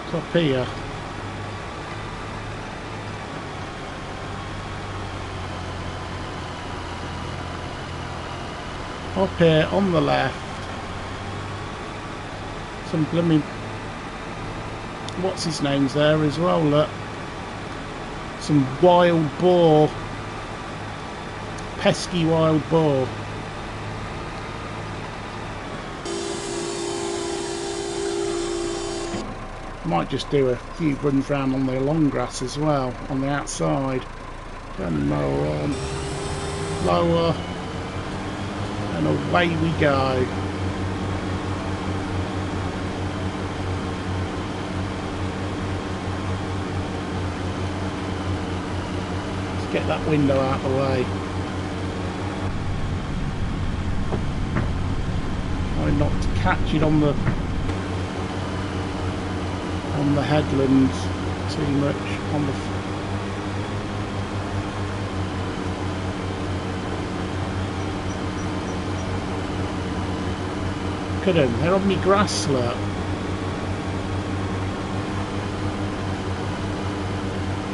It's up here. Up here on the left. Some blooming, what's his name's there as well, look. Some wild boar. Pesky wild boar. Might just do a few runs round on the long grass as well, on the outside. Turn the mower on. Lower. And away we go. Get that window out of the way. Try not to catch it on the headlands too much. On the look at them, they're on me grass, look.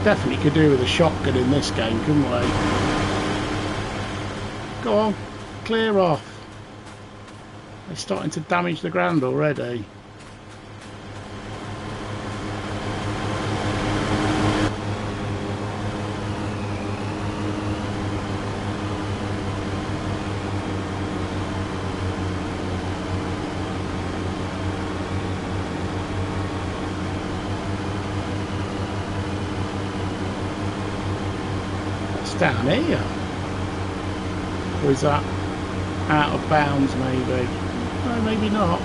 Definitely could do with a shotgun in this game, couldn't we? Go on, clear off. They're starting to damage the ground already. Down here, or is that out of bounds? Maybe, no, maybe not.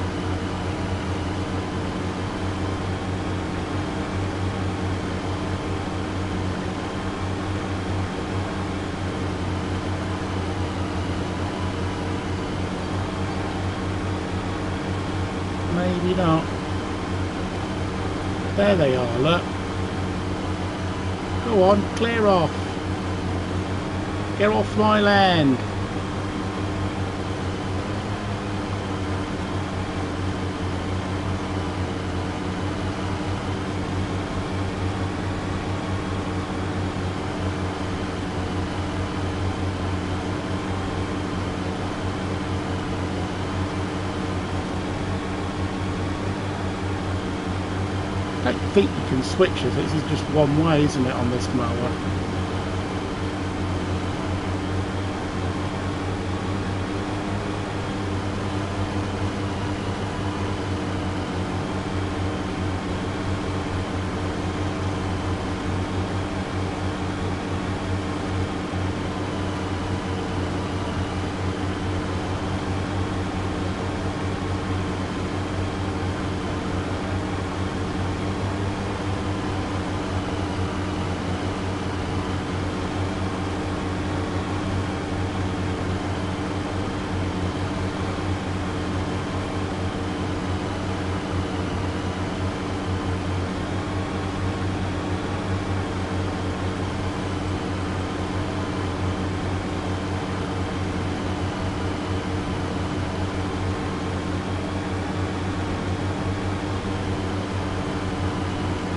Maybe not. There they are, look. Go on, clear off. Get off my land. I don't think you can switch it. This is just one way, isn't it, on this mower?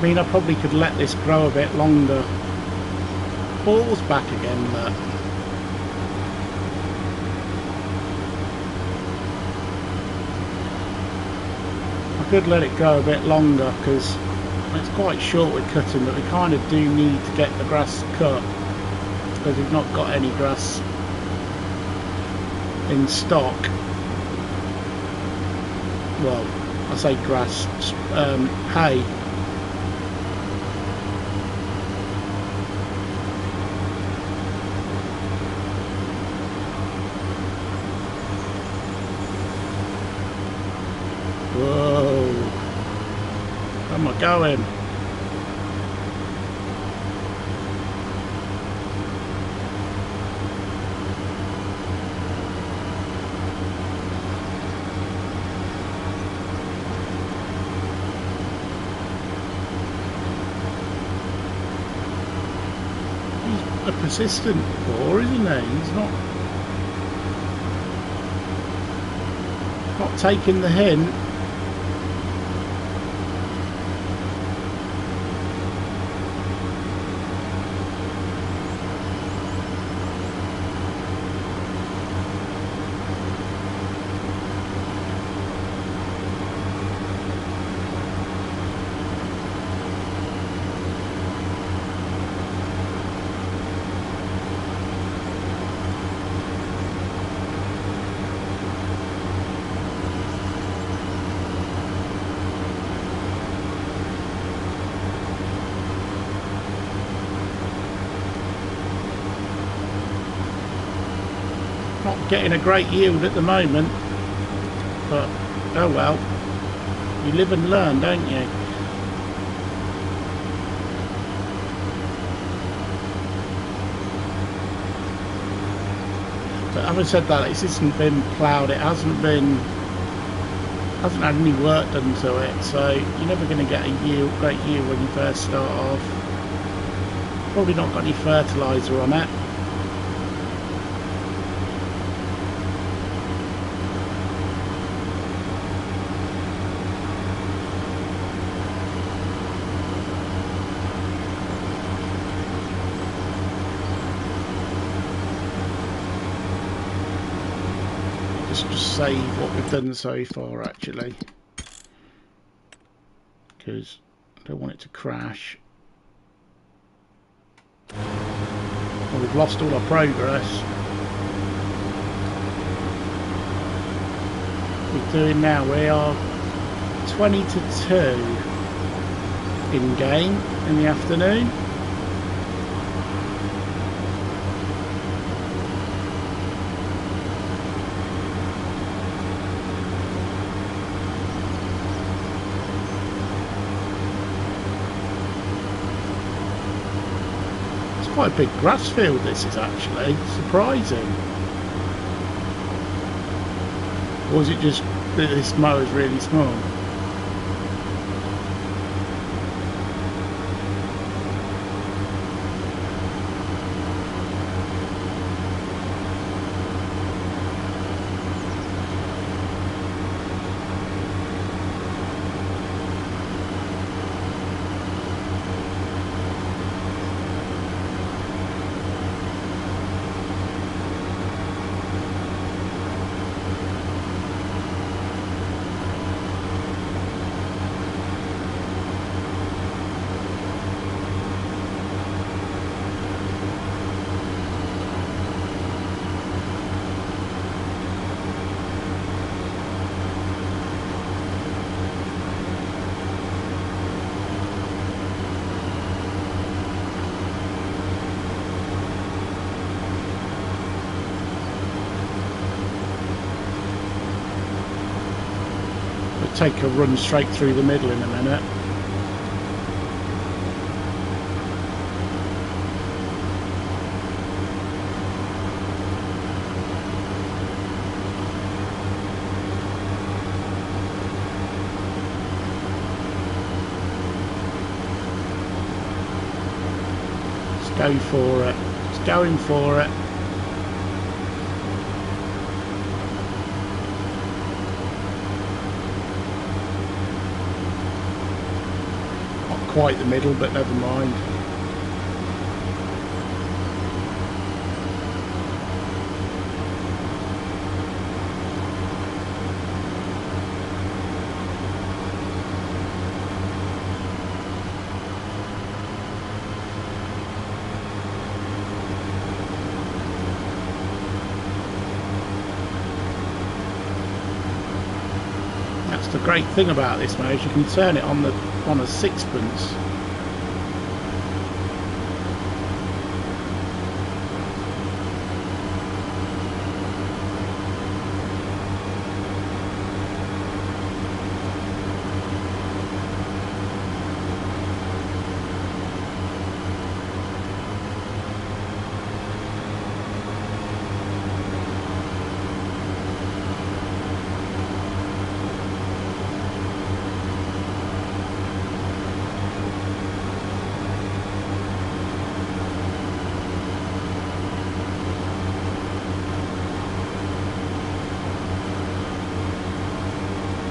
mean, I probably could let this grow a bit longer. Ball's back again, but I could let it grow a bit longer because it's quite short with cutting, but we kind of do need to get the grass cut because we've not got any grass in stock. Well, I say grass, hay. Whoa, where am I going? He's a persistent boar, isn't he? He's not taking the hint. Not getting a great yield at the moment, but oh well, you live and learn, don't you? But having said that, this hasn't been ploughed, it hasn't had any work done to it, so you're never going to get a great yield when you first start off. Probably not got any fertiliser on it. Just save what we've done so far, actually, because I don't want it to crash. Well, we've lost all our progress. We're doing now, we are 20 to 2 in game in the afternoon. Quite a big grass field this is, actually surprising. Or is it just that this mower is really small? Take a run straight through the middle in a minute. Let's go for it. It's going for it. quite the middle, but never mind. That's the great thing about this mode, you can turn it on a sixpence.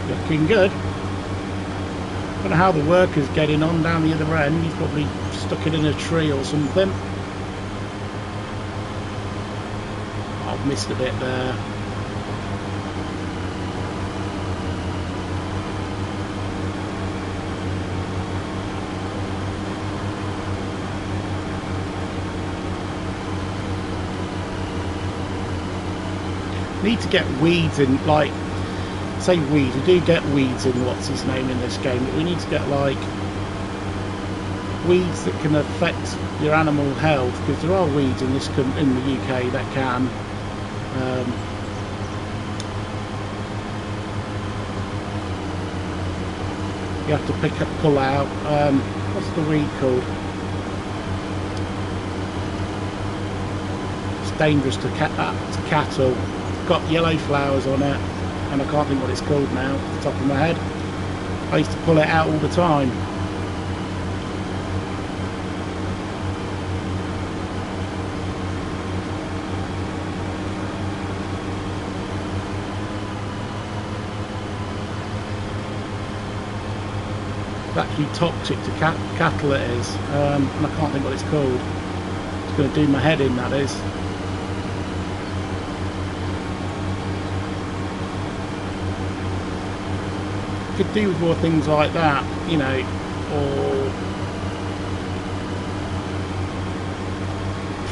Looking good. Don't know how the worker's getting on down the other end. He's probably stuck it in a tree or something. I've missed a bit there. Need to get weeds in, like, say weeds, we do get weeds in what's his name in this game, but we need to get like weeds that can affect your animal health, because there are weeds in this in the UK that can. You have to pull out. What's the weed called? It's dangerous to cattle. It's got yellow flowers on it, and I can't think what it's called now off the top of my head. I used to pull it out all the time. It's actually toxic to cattle, it is, and I can't think what it's called. It's going to do my head in, that is. Could do with more things like that, you know, or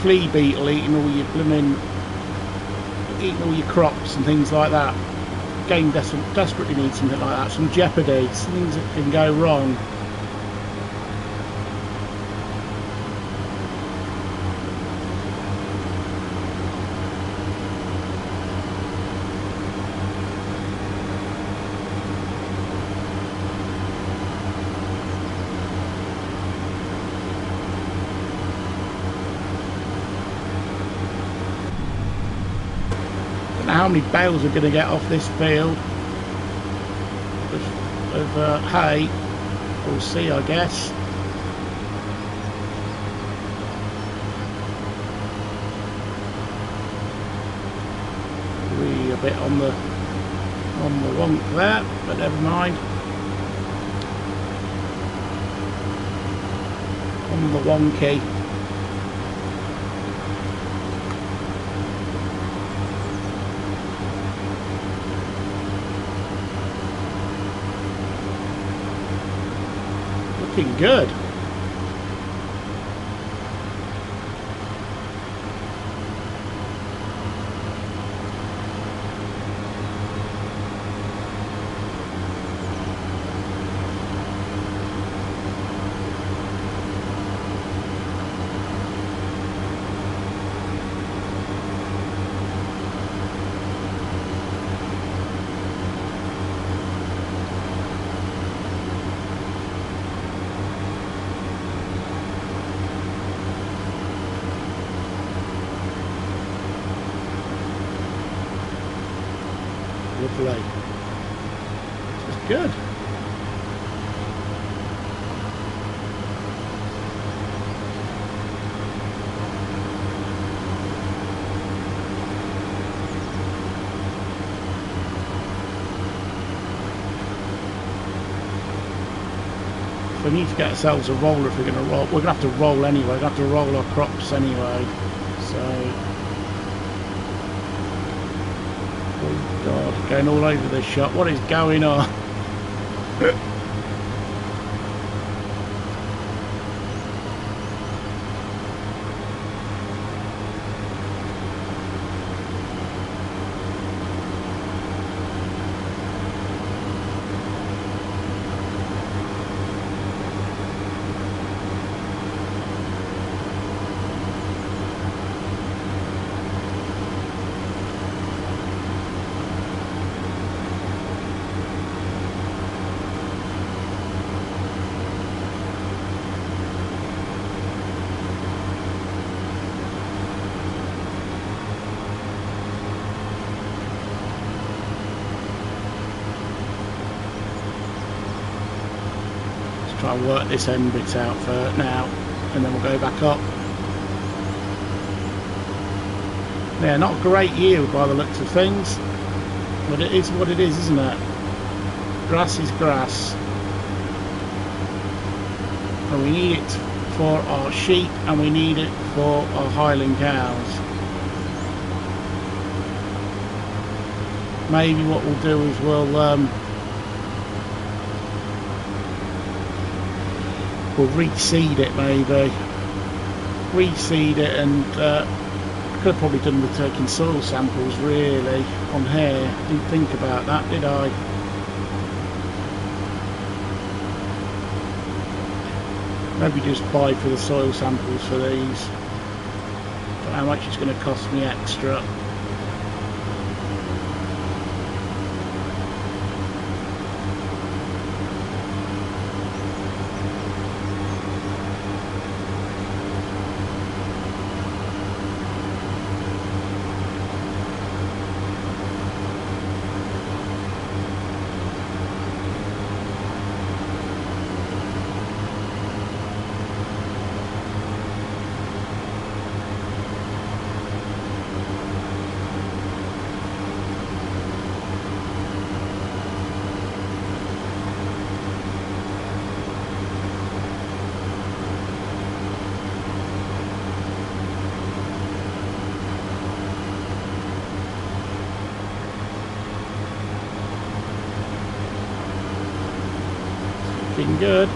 flea beetle eating all your crops and things like that. Game desperately needs something like that, some jeopardy, some things that can go wrong. How many bales are going to get off this field of hay? We'll see, I guess. We a bit on the wonk there, but never mind. On the wonky. Looking good. Lovely. Just good. We need to get ourselves a roller if we're going to roll. We're going to have to roll anyway. We're going to have to roll our crops anyway. So, oh God, going all over this shop. What is going on? Try and work this end bit out for now, and then we'll go back up. Yeah, not a great yield by the looks of things, but it is what it is, isn't it? Grass is grass, and we need it for our sheep, and we need it for our Highland cows. Maybe what we'll do is we'll reseed it, maybe reseed it, and could have probably done with taking soil samples really on here. Didn't think about that, did I? Maybe just buy for the soil samples for these. Don't know how much it's going to cost me extra. Looking good.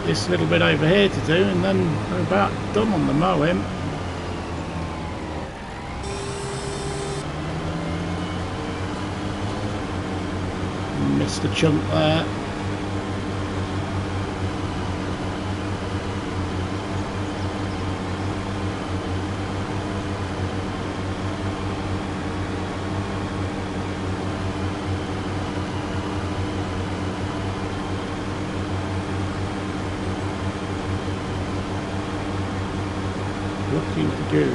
This little bit over here to do, and then we're about done on the mowing. Missed a chunk there. Looking good.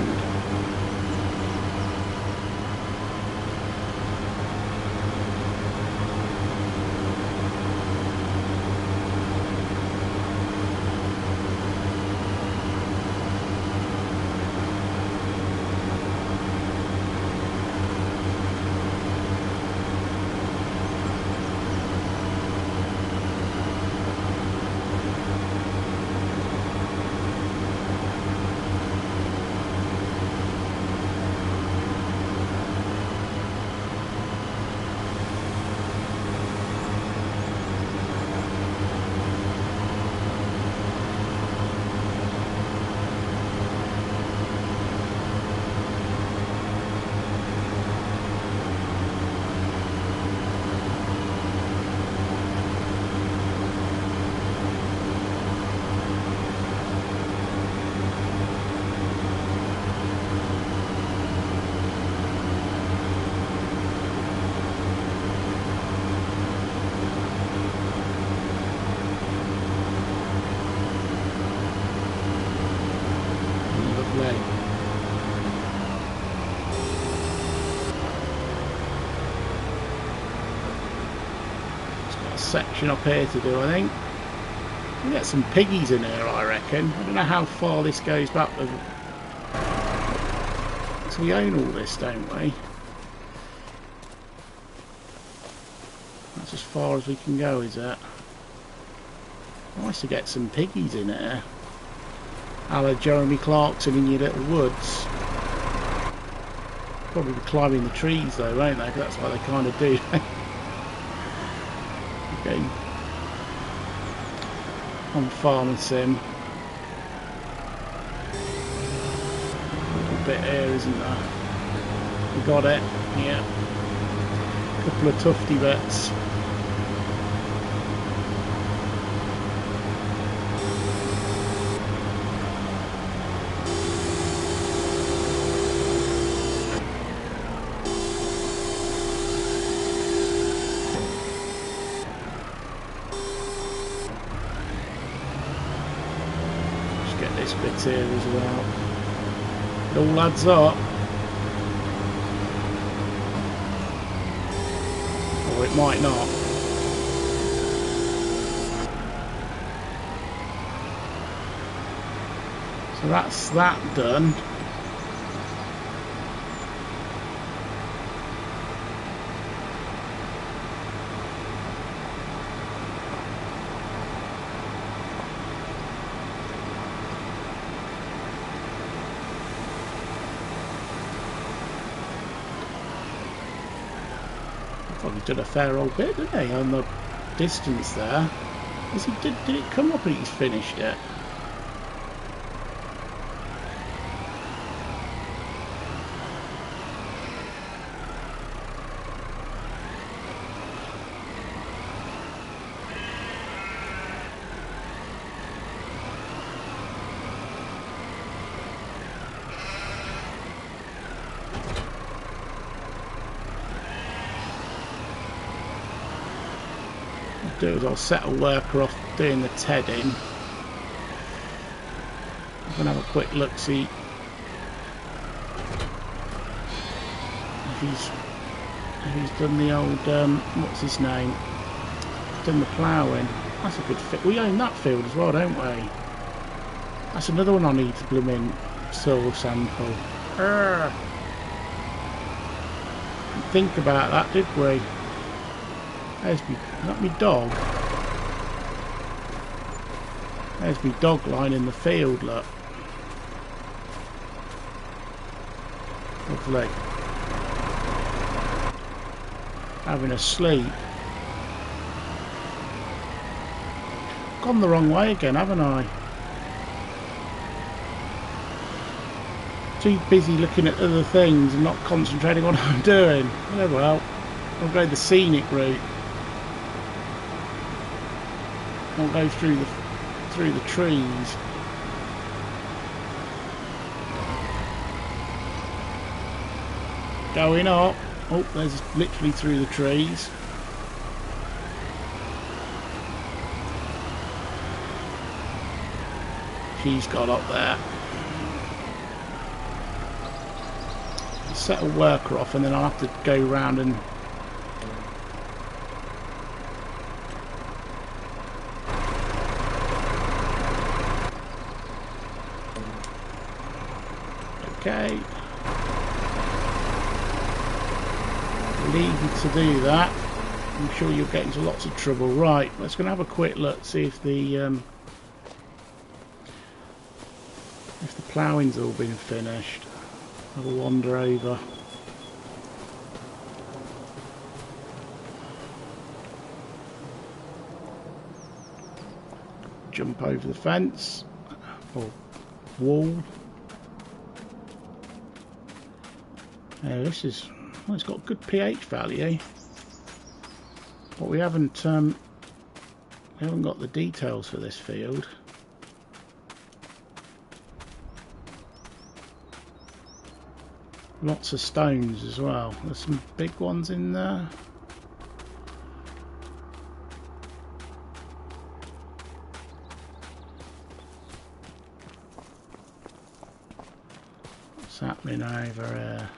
section up here to do, I think. We'll get some piggies in here, I reckon. I don't know how far this goes back. So we own all this, don't we? That's as far as we can go, is it? Nice to get some piggies in here. A la Jeremy Clarkson in your little woods. Probably be climbing the trees though, won't they? 'Cause that's what they kind of do. Okay. On Farming Sim. A little bit here, isn't there? We got it. Yeah. Couple of tufty bits. This bit here as well. It all adds up. Or it might not. So that's that done. Probably did a fair old bit, didn't he, on the distance there? Did it come up and he's finished it? Do is I'll set a worker off doing the tedding. I'm gonna have a quick look, see if he's done the old what's his name? Done the ploughing. That's a good fit. We own that field as well, don't we? That's another one I need to blooming soil sample. Didn't think about that, did we? There's me dog. There's me dog lying in the field, look. Lovely. Having a sleep. Gone the wrong way again, haven't I? Too busy looking at other things and not concentrating on what I'm doing. Oh well, I'll go the scenic route. I'll go through the trees. Going up. Oh, there's literally through the trees. She's got up there. Set a worker off and then I'll have to go round and okay. Leave you to do that. I'm sure you'll get into lots of trouble. Right, let's go and have a quick look, see if the ploughing's all been finished. Have a wander over. Jump over the fence or wall. This is, well, it's got good pH value, but we haven't got the details for this field. Lots of stones as well. There's some big ones in there. What's happening over here?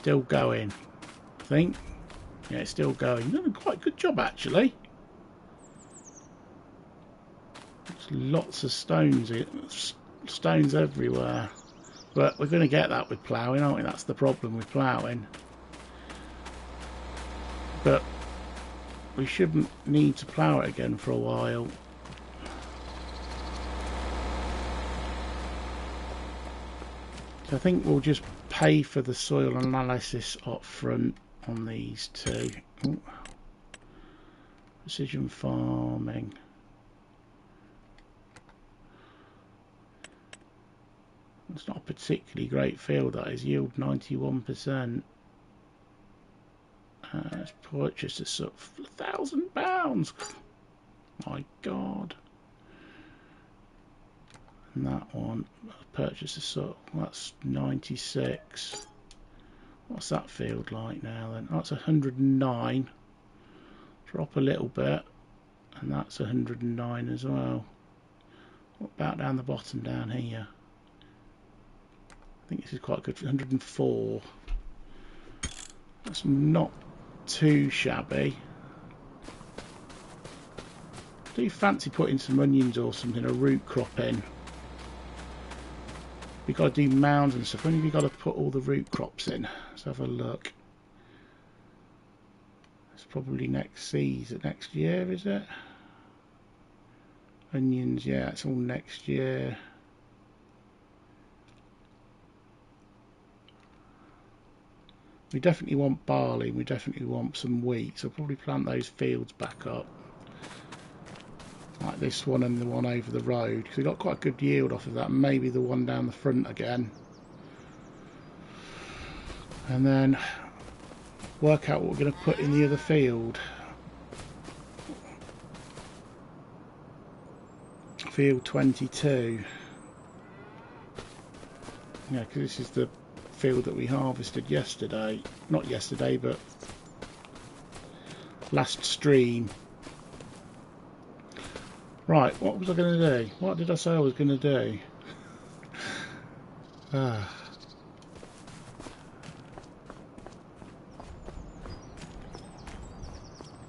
Still going, I think. Yeah, it's still going. Done quite a good job actually. There's lots of stones everywhere. But we're going to get that with ploughing, aren't we? That's the problem with ploughing. But we shouldn't need to plough it again for a while. So I think we'll just pay for the soil analysis up front on these two. Ooh. Precision farming. It's not a particularly great field, that is. Yield 91%. Let's purchase this up for £1,000. My God. And that one, purchase this up. That's 96. What's that field like now then? That's 109. Drop a little bit, and that's 109 as well. What about down the bottom down here? I think this is quite good for 104. That's not too shabby. Do you fancy putting some onions or something, a root crop in? We've got to do mounds and stuff. When have you got to put all the root crops in? Let's have a look. It's probably next season, next year, is it? Onions, yeah, it's all next year. We definitely want barley, we definitely want some wheat, so we'll probably plant those fields back up. Like this one and the one over the road, because we got quite a good yield off of that. Maybe the one down the front again. And then work out what we're going to put in the other field. Field 22. Yeah, because this is the field that we harvested yesterday. Not yesterday, but last stream. Right, what was I going to do? What did I say I was going to do?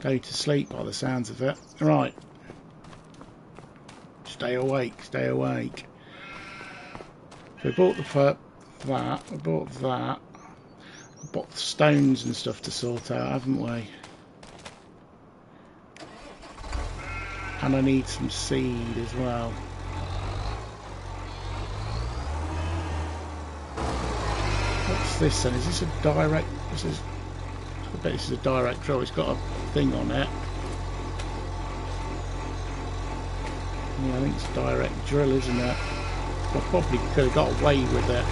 Go to sleep by the sounds of it. Right. Stay awake, stay awake. So we bought that, we bought that. We bought the stones and stuff to sort out, haven't we? And I need some seed as well. What's this then? Is this a direct... I bet this is a direct drill. It's got a thing on it. Yeah, I think it's a direct drill, isn't it? I probably could have got away with it.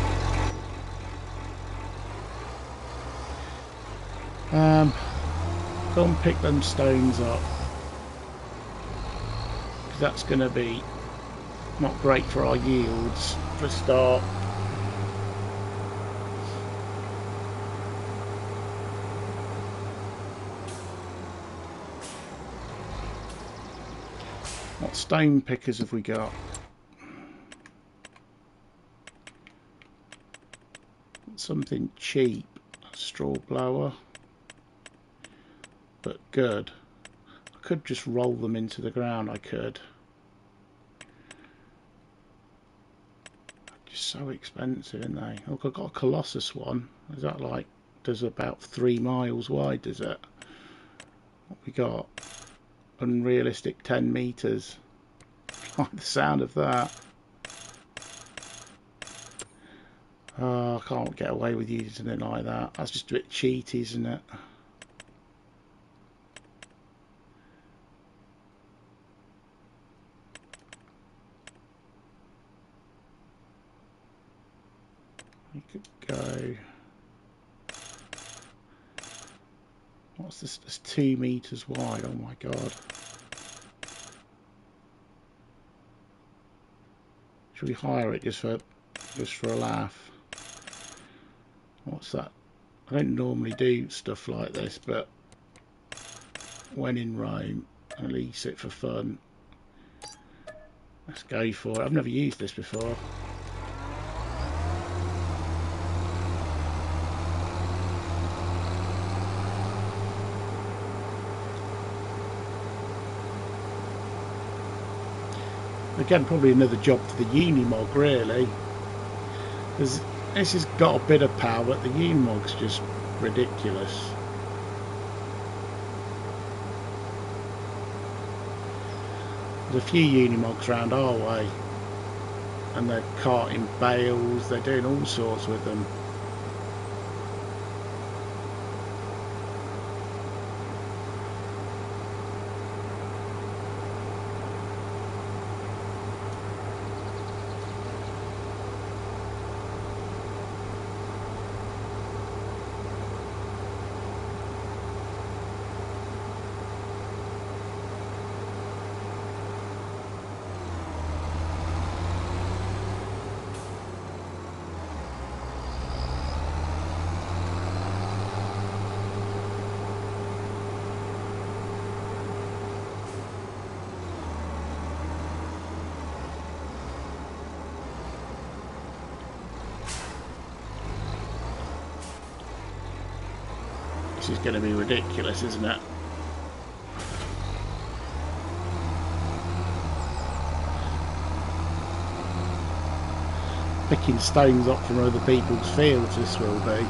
Go and pick them stones up. Because that's going to be not great for our yields for a start. What stone pickers have we got? Something cheap. A straw blower. But good. I could just roll them into the ground, I could. Just so expensive, aren't they? Look, I've got a Colossus one. Is that like, does about 3 miles wide, does it? What we got? Unrealistic 10 meters. Like the sound of that. Oh, I can't get away with using something like that. That's just a bit cheaty, isn't it? You could go... What's this? It's 2 meters wide. Oh my god. Should we hire it just for a laugh? What's that? I don't normally do stuff like this, but when in Rome, I'll lease it for fun. Let's go for it. I've never used this before. Again, probably another job for the Unimog, really. Because this has got a bit of power, but the Unimog's just ridiculous. There's a few Unimogs around our way, and they're carting bales, they're doing all sorts with them. This is going to be ridiculous, isn't it? Picking stones up from other people's fields, this will be.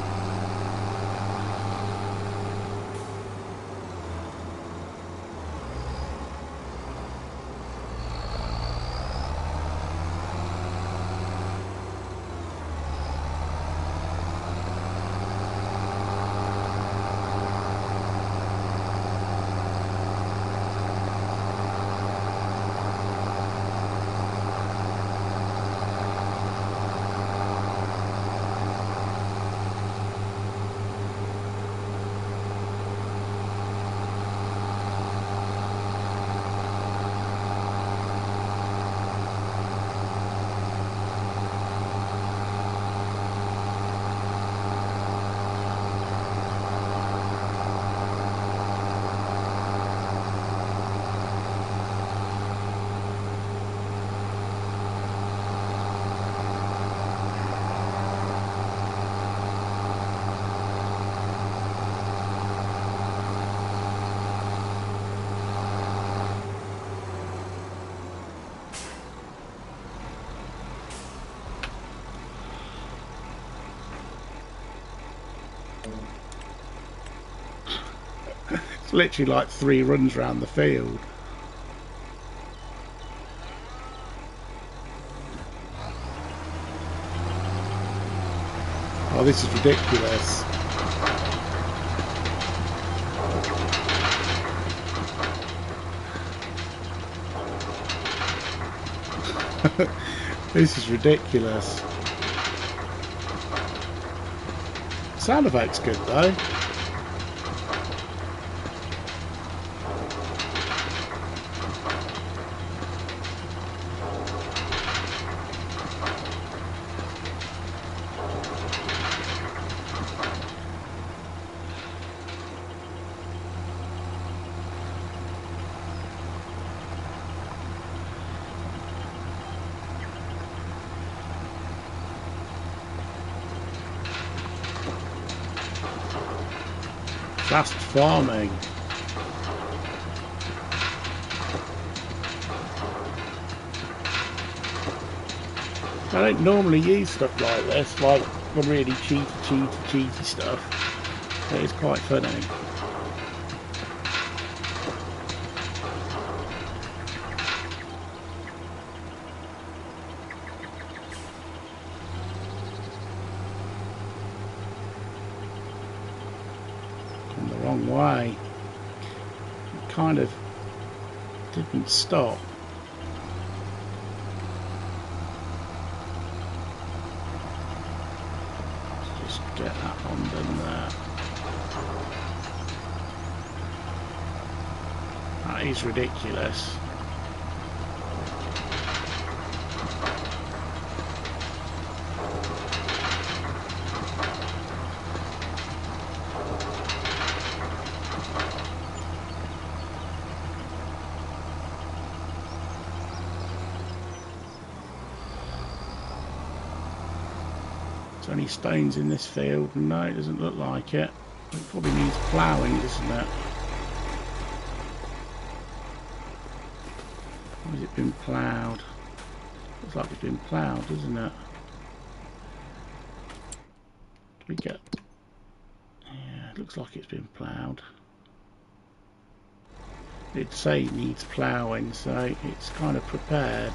It's literally like 3 runs around the field. Oh, this is ridiculous. This is ridiculous. Sound effect's good though. Fast farming. I don't normally use stuff like this, like the really cheaty stuff. It is quite funny. Wrong way. It kind of didn't stop. Let's just get that one done there. That is ridiculous. Any stones in this field? No, it doesn't look like it. It probably needs ploughing, doesn't it? Or has it been ploughed? Looks like it's been ploughed, doesn't it? Do we get... Yeah, it looks like it's been ploughed. It'd say it needs ploughing, so it's kind of prepared.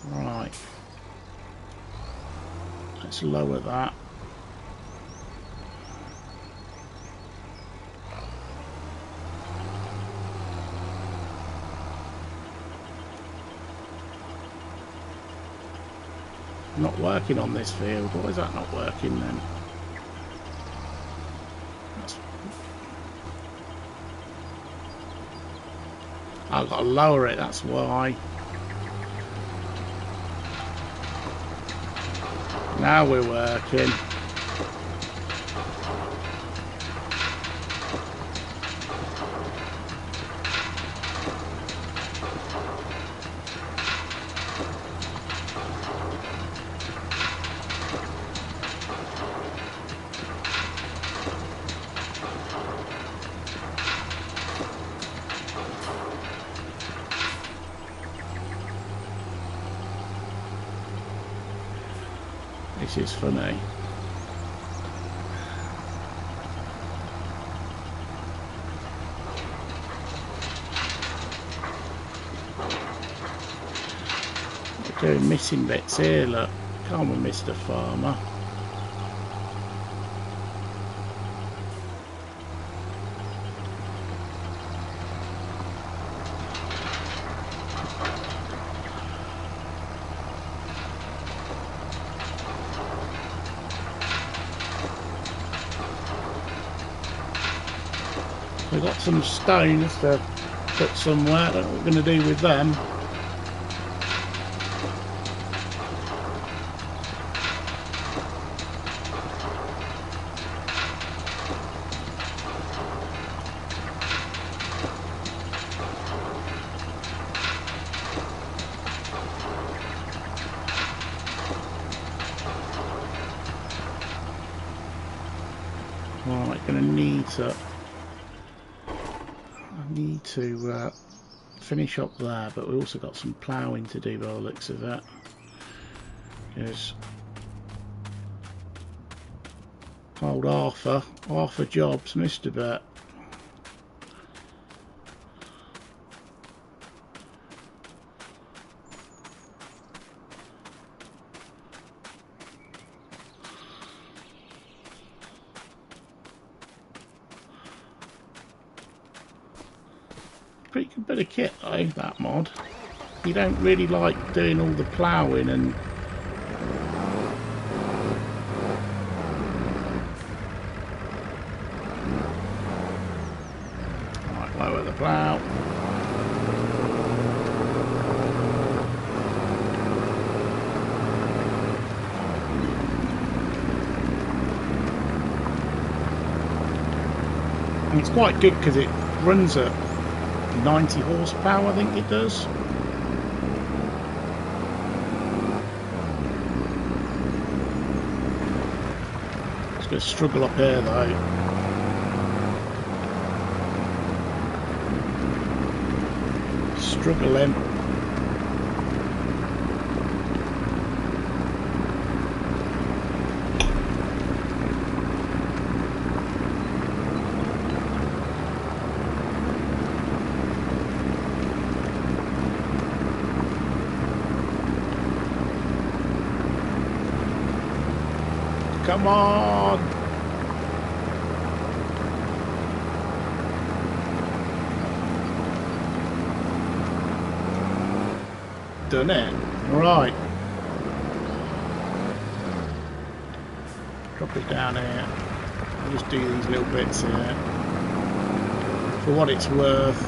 Right. Let's lower that. Not working on this field. Why is that not working then? I've got to lower it, that's why. Now we're working. This is funny. We're doing missing bits here, look. Come on, Mr. Farmer. We've got some stones to put somewhere. I don't know what we're going to do with them. Right, going to need to... finish up there, but we also got some ploughing to do by the looks of it. Because old Arthur Jobs missed a bit. Pretty good bit of kit though, that mod. You don't really like doing all the ploughing and right, lower the plough. And it's quite good because it runs at 90 horsepower, I think it does. It's going to struggle up here though. Struggling. Come on! Done it. Right. Drop it down here. I'll just do these little bits here. For what it's worth.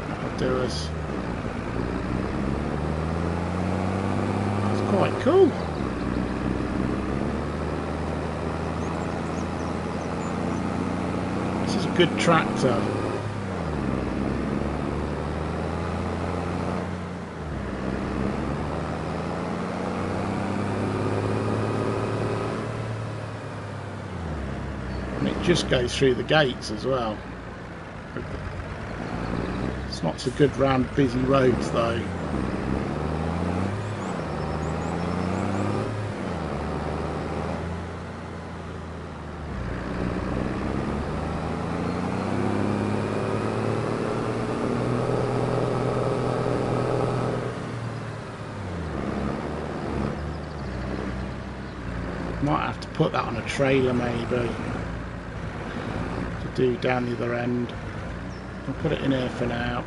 That'll do us. It's quite cool. Good tractor. And it just goes through the gates as well. It's not so good round busy roads though. Might have to put that on a trailer maybe to do down the other end. I'll put it in here for now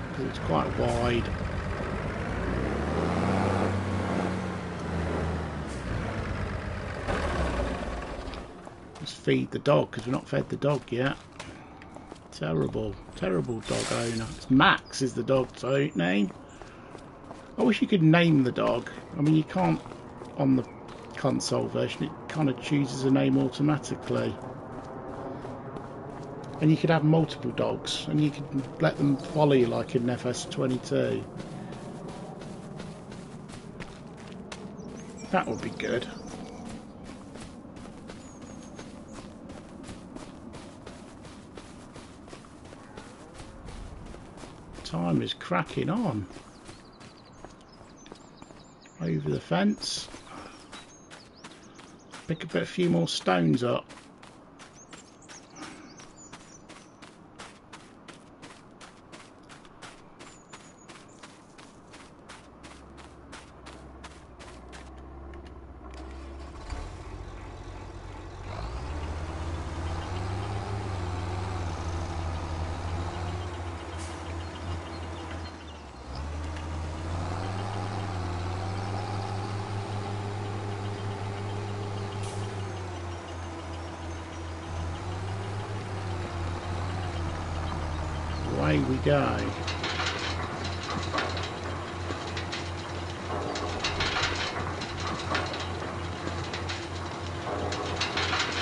because it's quite wide. Just feed the dog because we've not fed the dog yet. Terrible, terrible dog owner. It's Max is the dog's name. I wish you could name the dog. I mean, you can't on the console version. It kind of chooses a name automatically. And you could have multiple dogs and you could let them follow you like in FS22. That would be good. Time is cracking on. Over the fence. Pick a few more stones up. Away we go.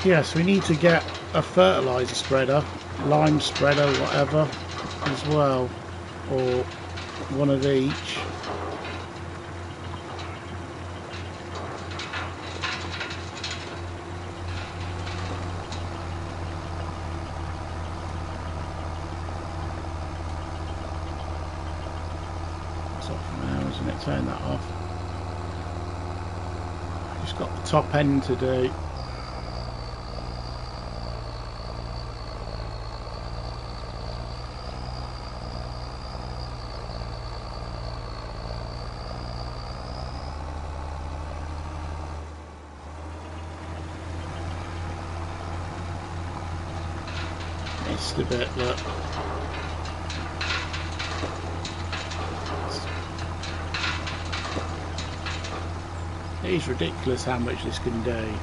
Yes, we need to get a fertiliser spreader, lime spreader, whatever, as well, or one of each. Turn that off. Just got the top end to do. Missed a bit, look. It is ridiculous how much this can do.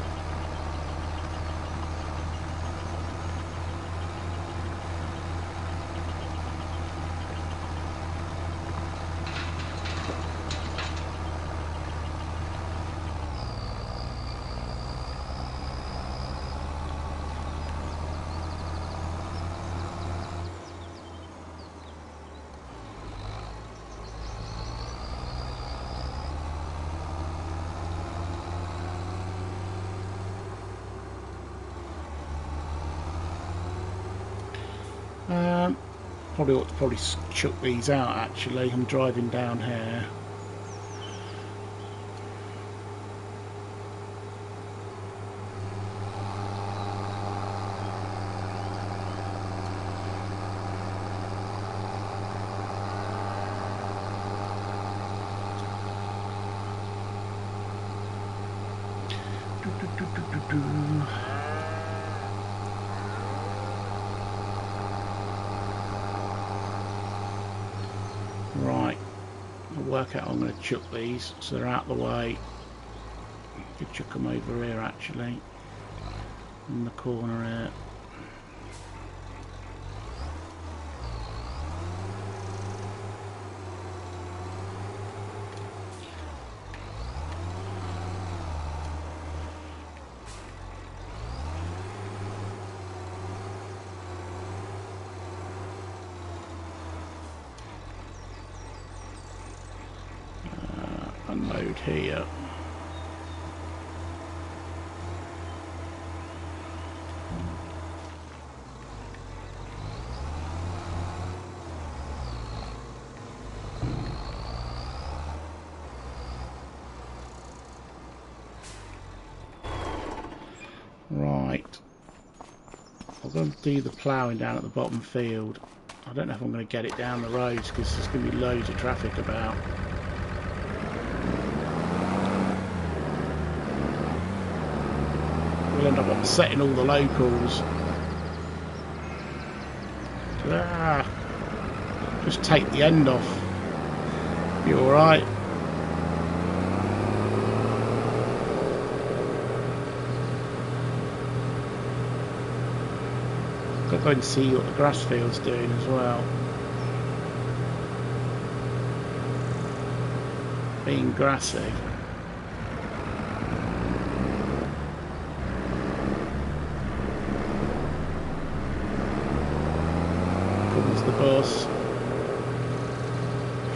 Probably ought to chuck these out actually. I'm driving down here. Right, I'll work out I'm going to chuck these so they're out the way. Could chuck them over here actually, in the corner here. Unload here. Right. I'll go and do the ploughing down at the bottom field. I don't know if I'm going to get it down the roads because there's going to be loads of traffic about. We'll end up upsetting all the locals. Ah, just take the end off. You alright? Got to go and see what the grass field's doing as well. Being grassy. Comes the bus.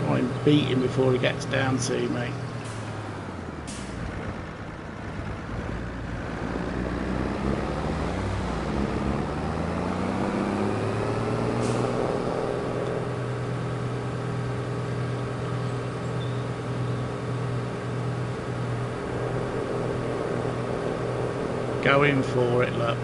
Try and beat him before he gets down to me. Go in for it, look.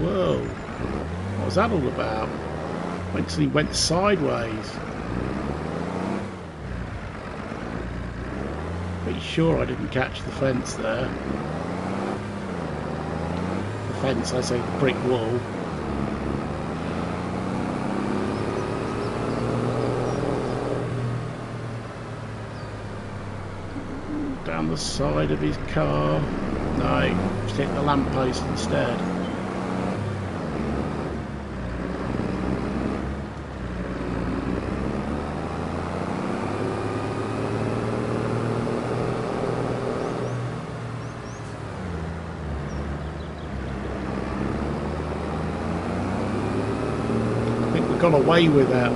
Whoa, what was that all about? Wait till he went sideways. Pretty sure I didn't catch the fence there. The fence, I say the brick wall. Down the side of his car. No, just hit the lamppost instead. Got away with that.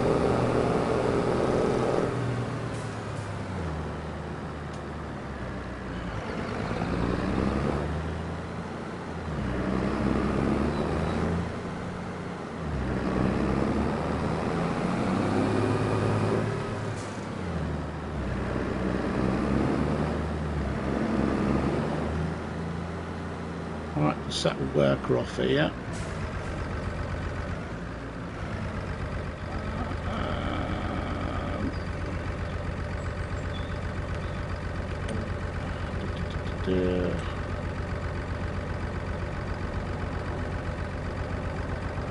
Right, set the worker off here.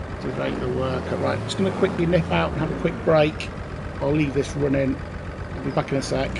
Activate the worker. Right, just going to quickly nip out and have a quick break. I'll leave this running. I'll be back in a sec.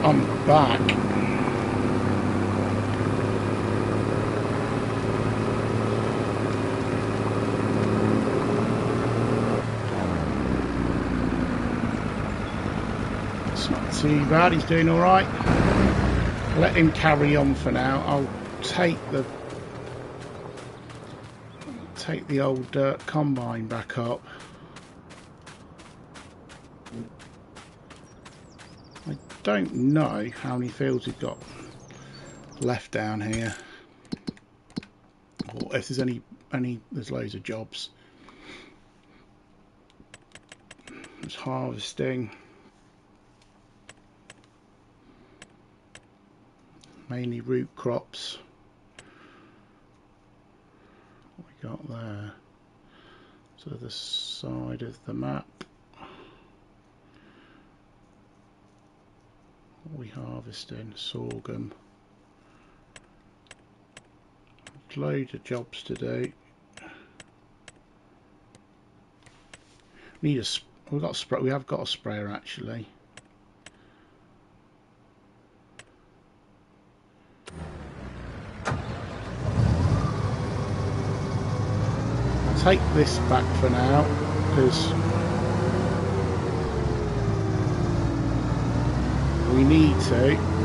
I'm back. It's not too bad, he's doing alright. Let him carry on for now. I'll take the old combine back up. I don't know how many fields we've got left down here, or if there's any. There's loads of jobs. There's harvesting, mainly root crops. What we got there? So the side of the map. What are we harvesting? Sorghum. Loads of jobs to do. Need a. We've got a spray. We have got a sprayer actually. I'll take this back for now because we need to.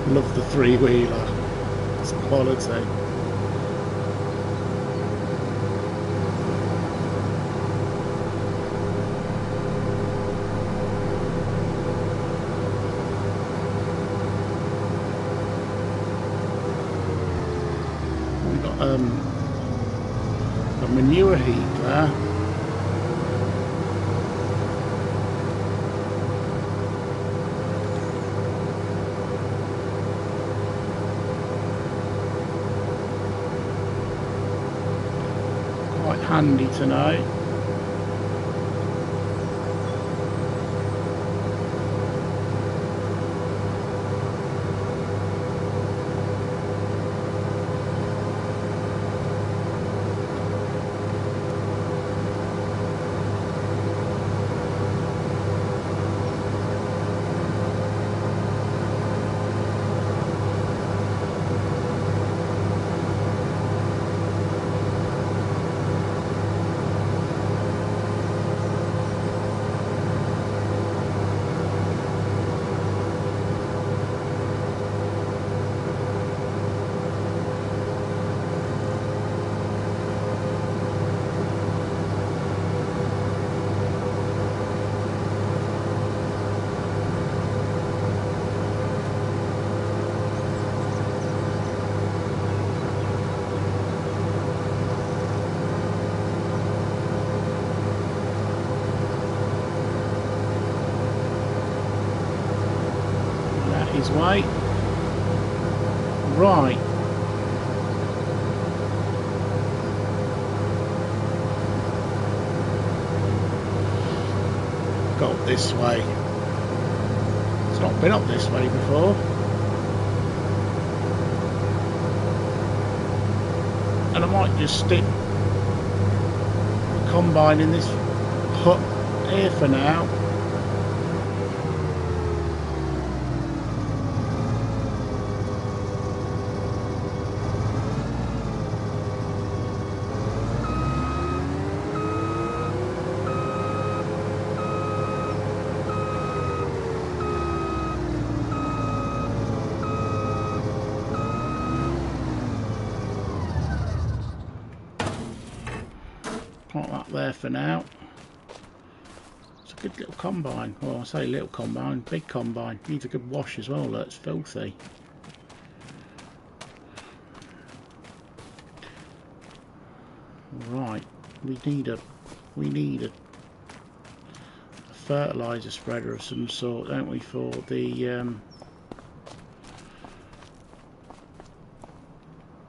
Love the three-wheeler. It's quality. We've got a manure heap there. Quite handy to know. His way. Right. Go up this way. It's not been up this way before. And I might just stick the combine in this hut here for now. Park that there for now. Good little combine. Well, I say little combine, big combine. Needs a good wash as well. Look, it's filthy. Right, we need a fertilizer spreader of some sort, don't we, for the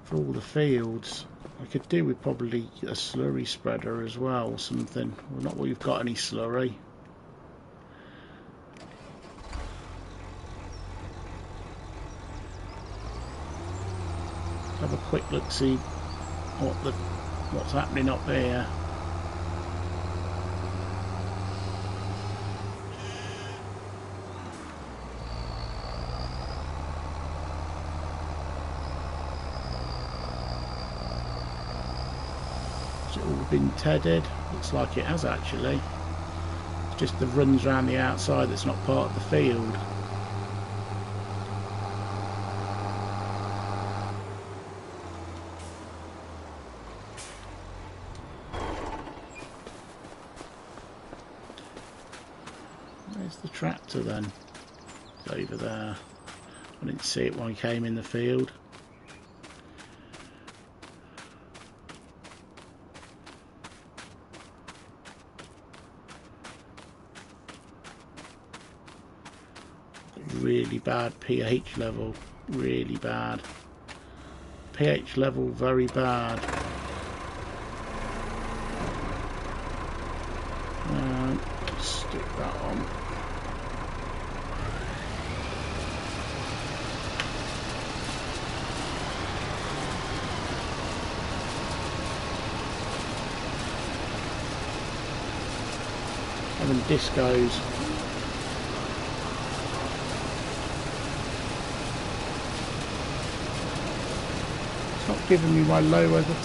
for all the fields. I could do with probably a slurry spreader as well, or something. Well, not we've got any slurry. Have a quick look, see what's happening up here. Has it all been tedded? Looks like it has actually. It's just the runs around the outside that's not part of the field. Where's the tractor then? It's over there. I didn't see it when I came in the field. Really bad pH level, really bad. pH level very bad. Stick that on. Having discos. It's not giving me my lower. It's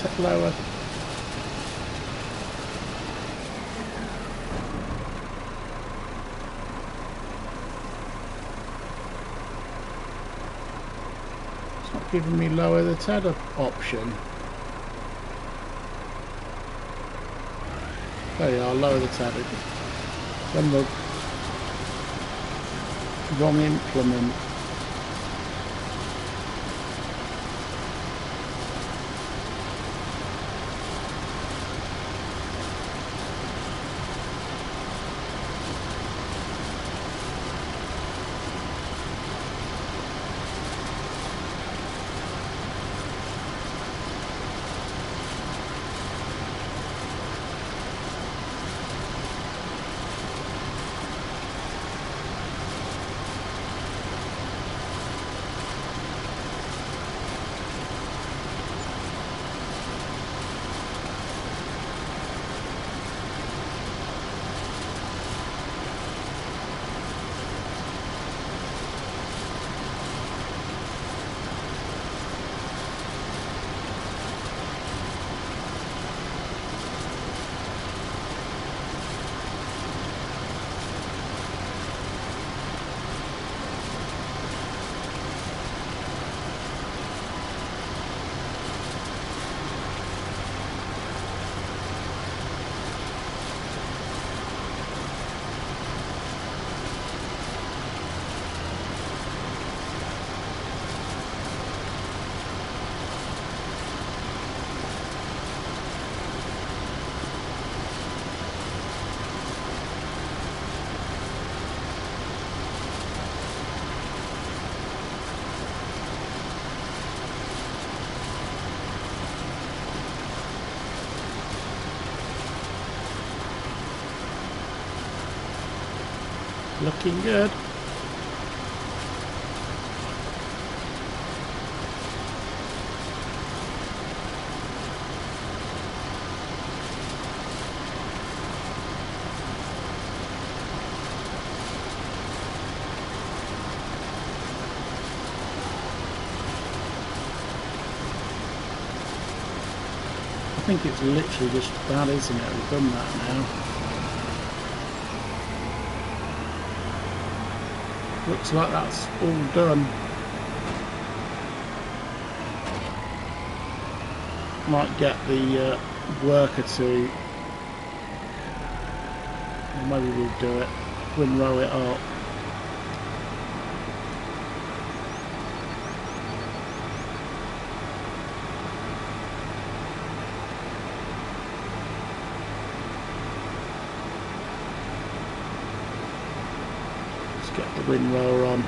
not giving me lower the tether option. There you are, lower the tether. Then the wrong implement. Looking good. I think it's literally just that, isn't it? We've done that now. Looks like that's all done. Might get the worker to maybe we'll do it. Windrow it up. Let's get the windrower on.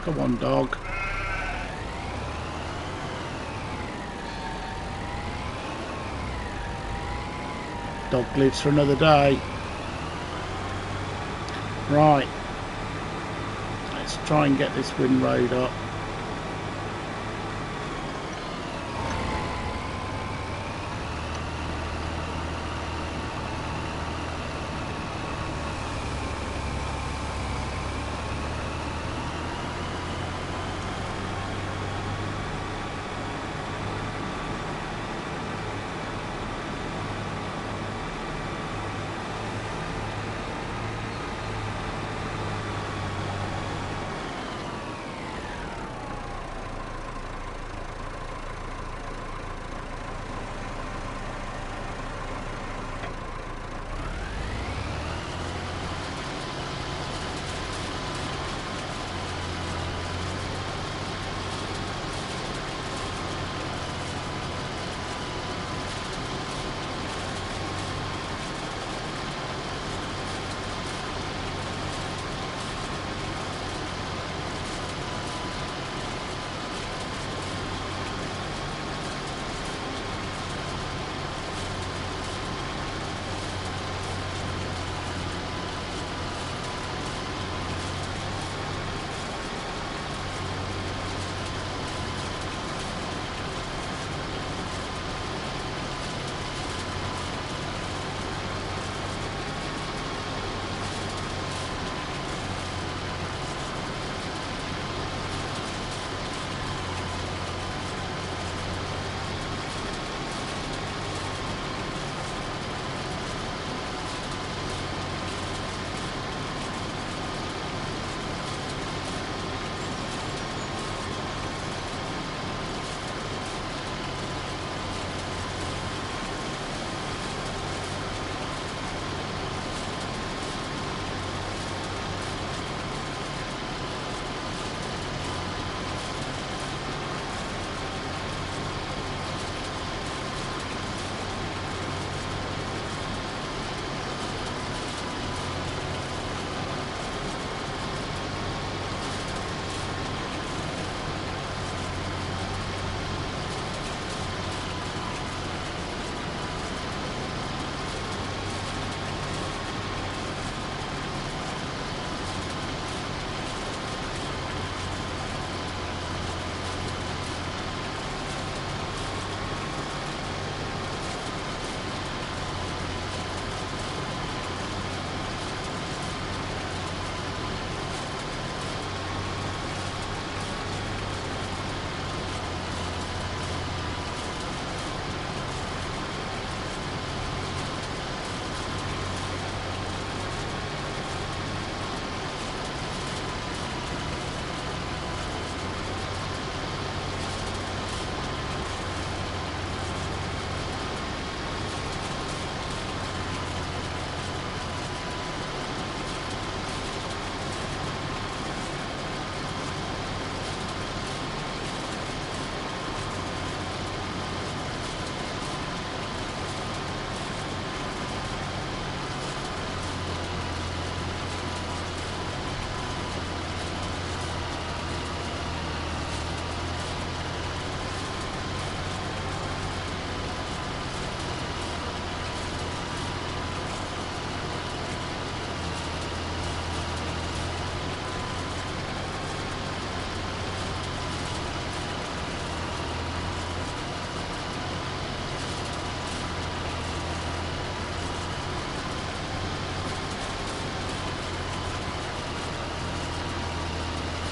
Come on, dog. Dog lives for another day. Right. Let's try and get this windrow up.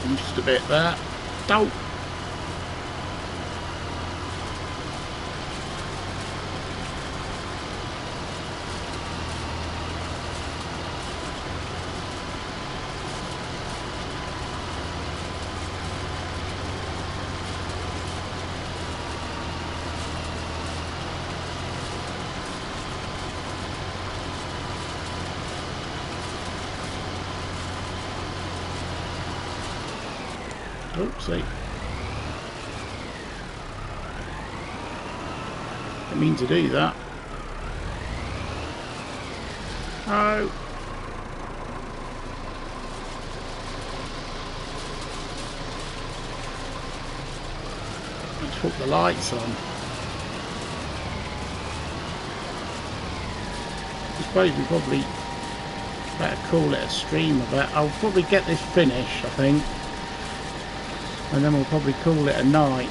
happen just a bit there. Don't. Oopsie. Didn't mean to do that. Oh. Let's put the lights on. I suppose we probably better call it a stream of it. I'll probably get this finished, I think. And then we'll probably call it a night.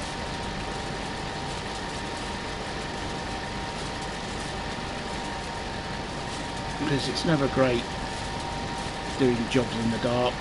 Because it's never great doing jobs in the dark.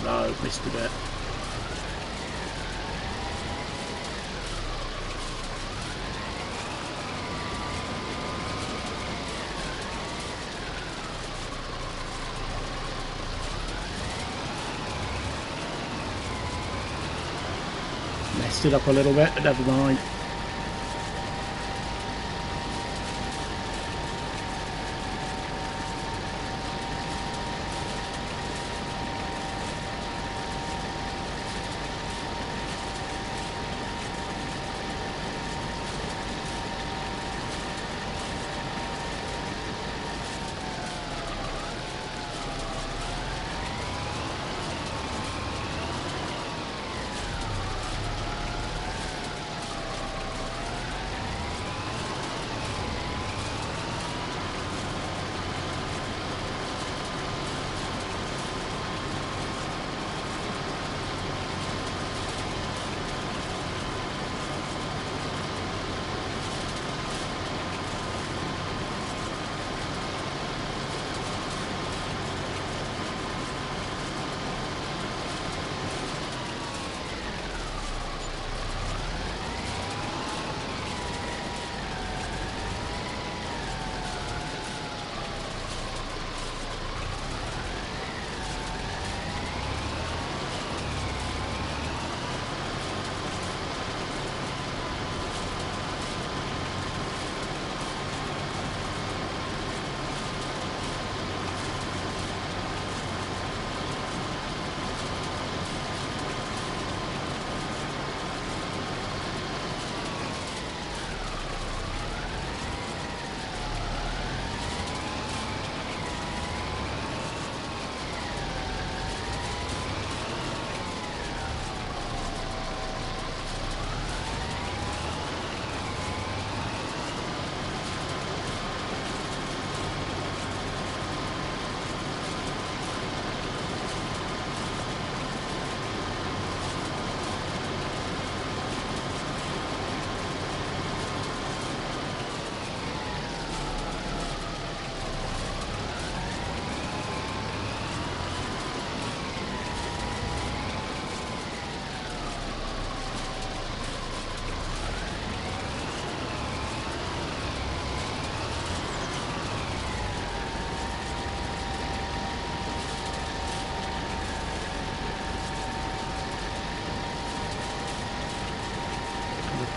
No, missed a bit. Messed it up a little bit, but never mind.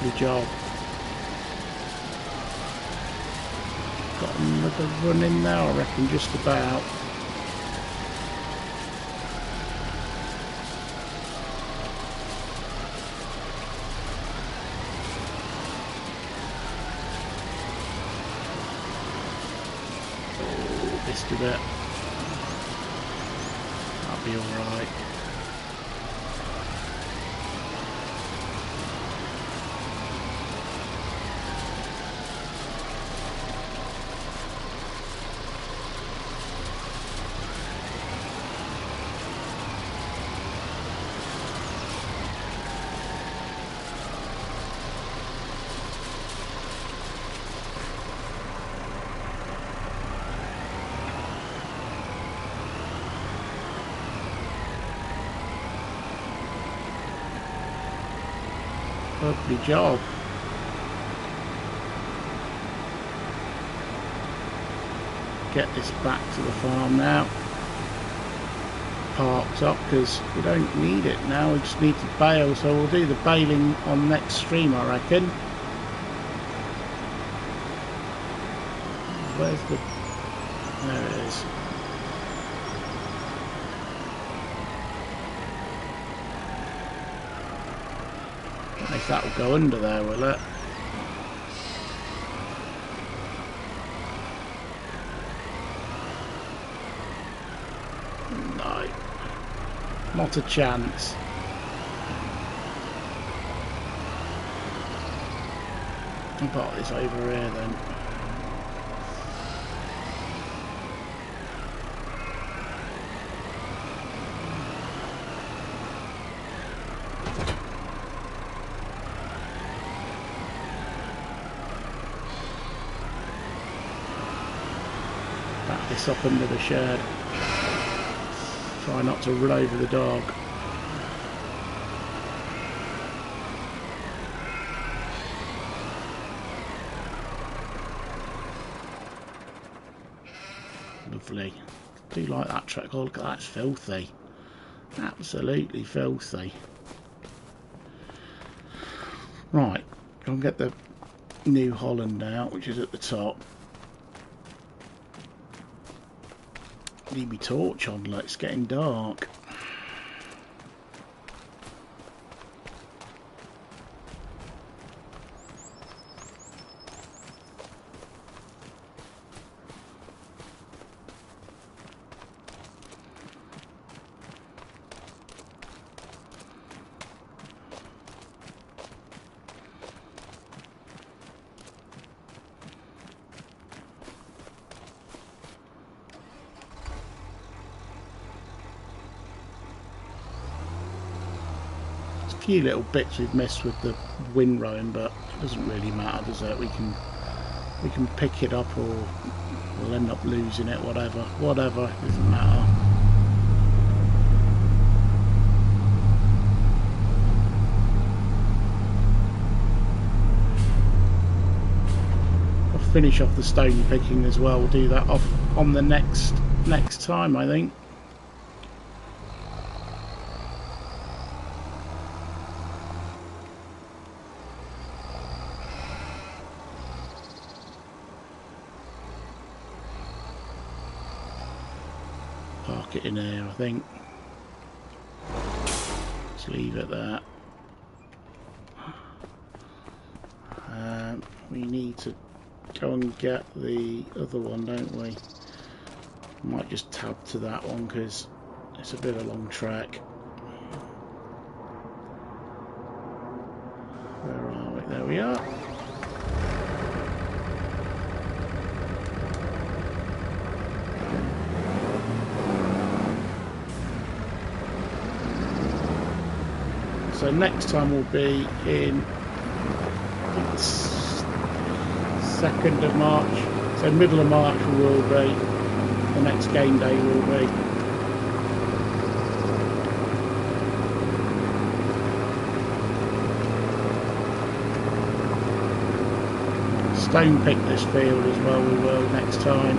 Lovely job. Got another run in there, I reckon, just about. Oh, missed a bit. That'll be alright. Lovely job. Get this back to the farm now. Parked up because we don't need it now. We just need to bale, so we'll do the baling on next stream, I reckon. Where's the... There it is. If that will go under there, will it? No. Not a chance. I'll put this over here then. This up under the shed. Try not to run over the dog. Lovely. Do like that track. Oh, look at that, it's filthy. Absolutely filthy. Right, go and get the New Holland out, which is at the top. Leave me torch on, like it's getting dark. Few little bits we've missed with the windrowing, but it doesn't really matter, does it? We can pick it up, or we'll end up losing it. Whatever, it doesn't matter. I'll finish off the stone picking as well. We'll do that off on the next time, I think. Park it in here, I think. Let's leave it there. We need to go and get the other one, don't we? Might just tab to that one because it's a bit of a long trek. Where are we? There we are. So next time will be in, I think it's 2nd of March, so middle of March will be, the next game day will be. Stone pick this field as well, we will next time.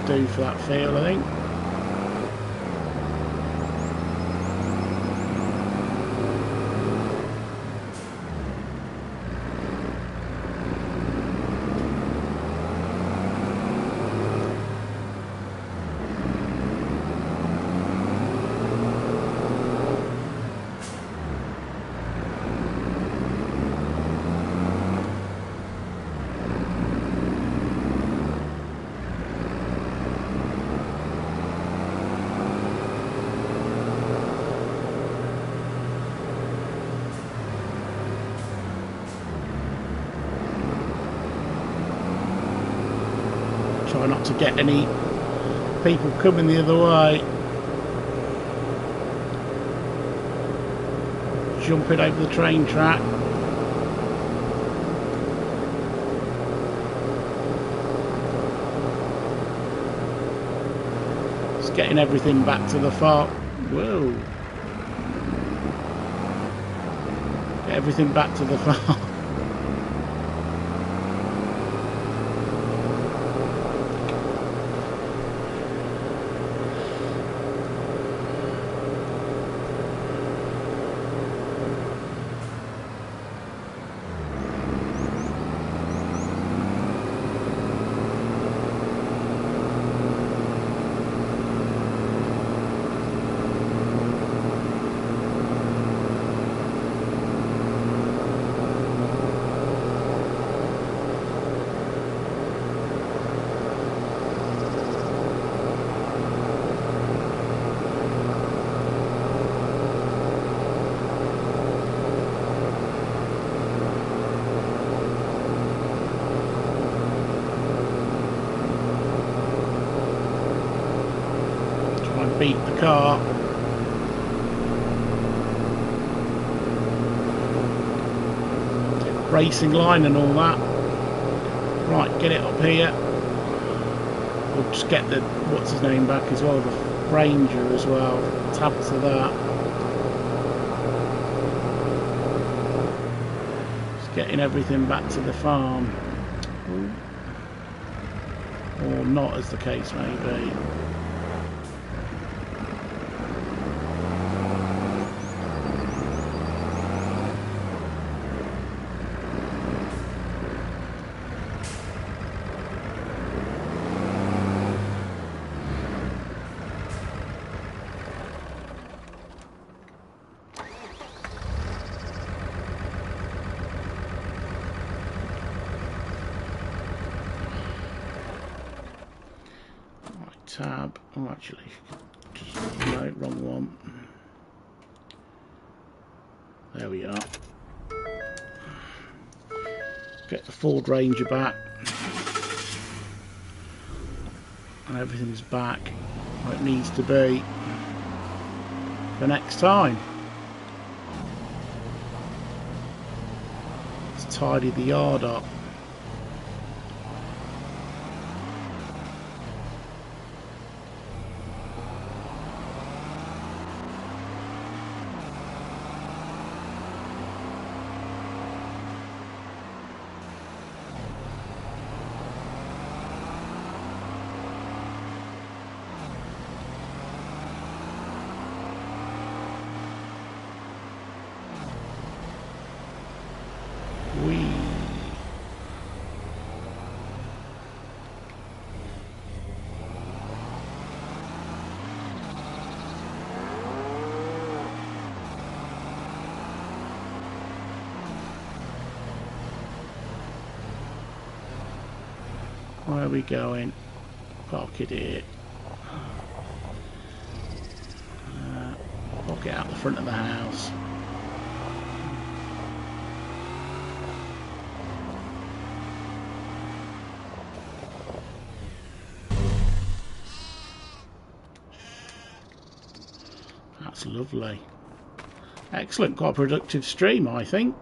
do for that field, I think. Try not to get any people coming the other way. Jumping over the train track. Just getting everything back to the farm. Whoa. Get everything back to the farm. Beat the car. Racing line and all that. Right, get it up here. We'll just get the, what's his name back as well, the Ranger as well. Tab to that. Just getting everything back to the farm. Or not, as the case may be. Tab. Oh, actually, just no, wrong one. There we are. Get the Ford Ranger back, and everything's back where it needs to be for next time. Let's tidy the yard up. Where are we going? Park it here. Park it out the front of the house. That's lovely. Excellent, quite a productive stream, I think.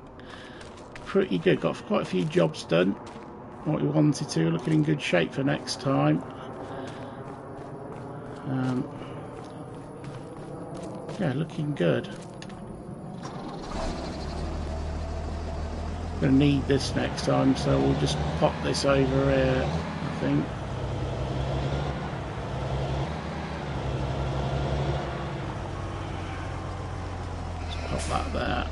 Pretty good, got quite a few jobs done. What we wanted to, looking in good shape for next time. Yeah, looking good. Gonna need this next time, so we'll just pop this over here, I think. pop that there.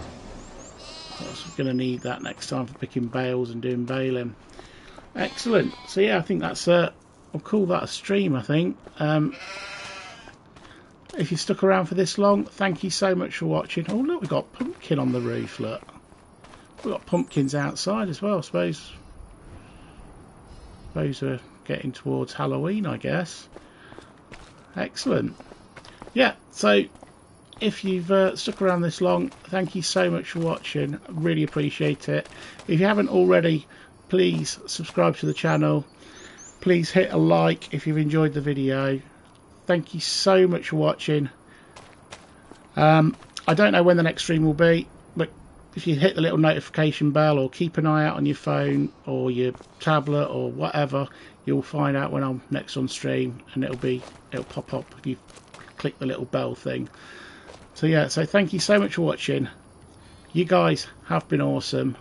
I'm going to need that next time for picking bales and doing baling. Excellent. So yeah, I think that's I'll call that a stream, I think. If you stuck around for this long, thank you so much for watching. Oh look, we've got pumpkin on the roof, look. We've got pumpkins outside as well. I suppose we're getting towards Halloween, I guess. Excellent. Yeah, so if you've stuck around this long, thank you so much for watching. I really appreciate it. If you haven't already, please subscribe to the channel. Please hit a like if you've enjoyed the video. Thank you so much for watching. I don't know when the next stream will be, but if you hit the little notification bell or keep an eye out on your phone or your tablet or whatever, you'll find out when I'm next on stream, and it'll pop up if you click the little bell thing. So yeah, so thank you so much for watching. You guys have been awesome.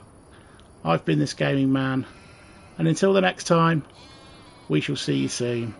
I've been This Gaming Man, and until the next time, we shall see you soon.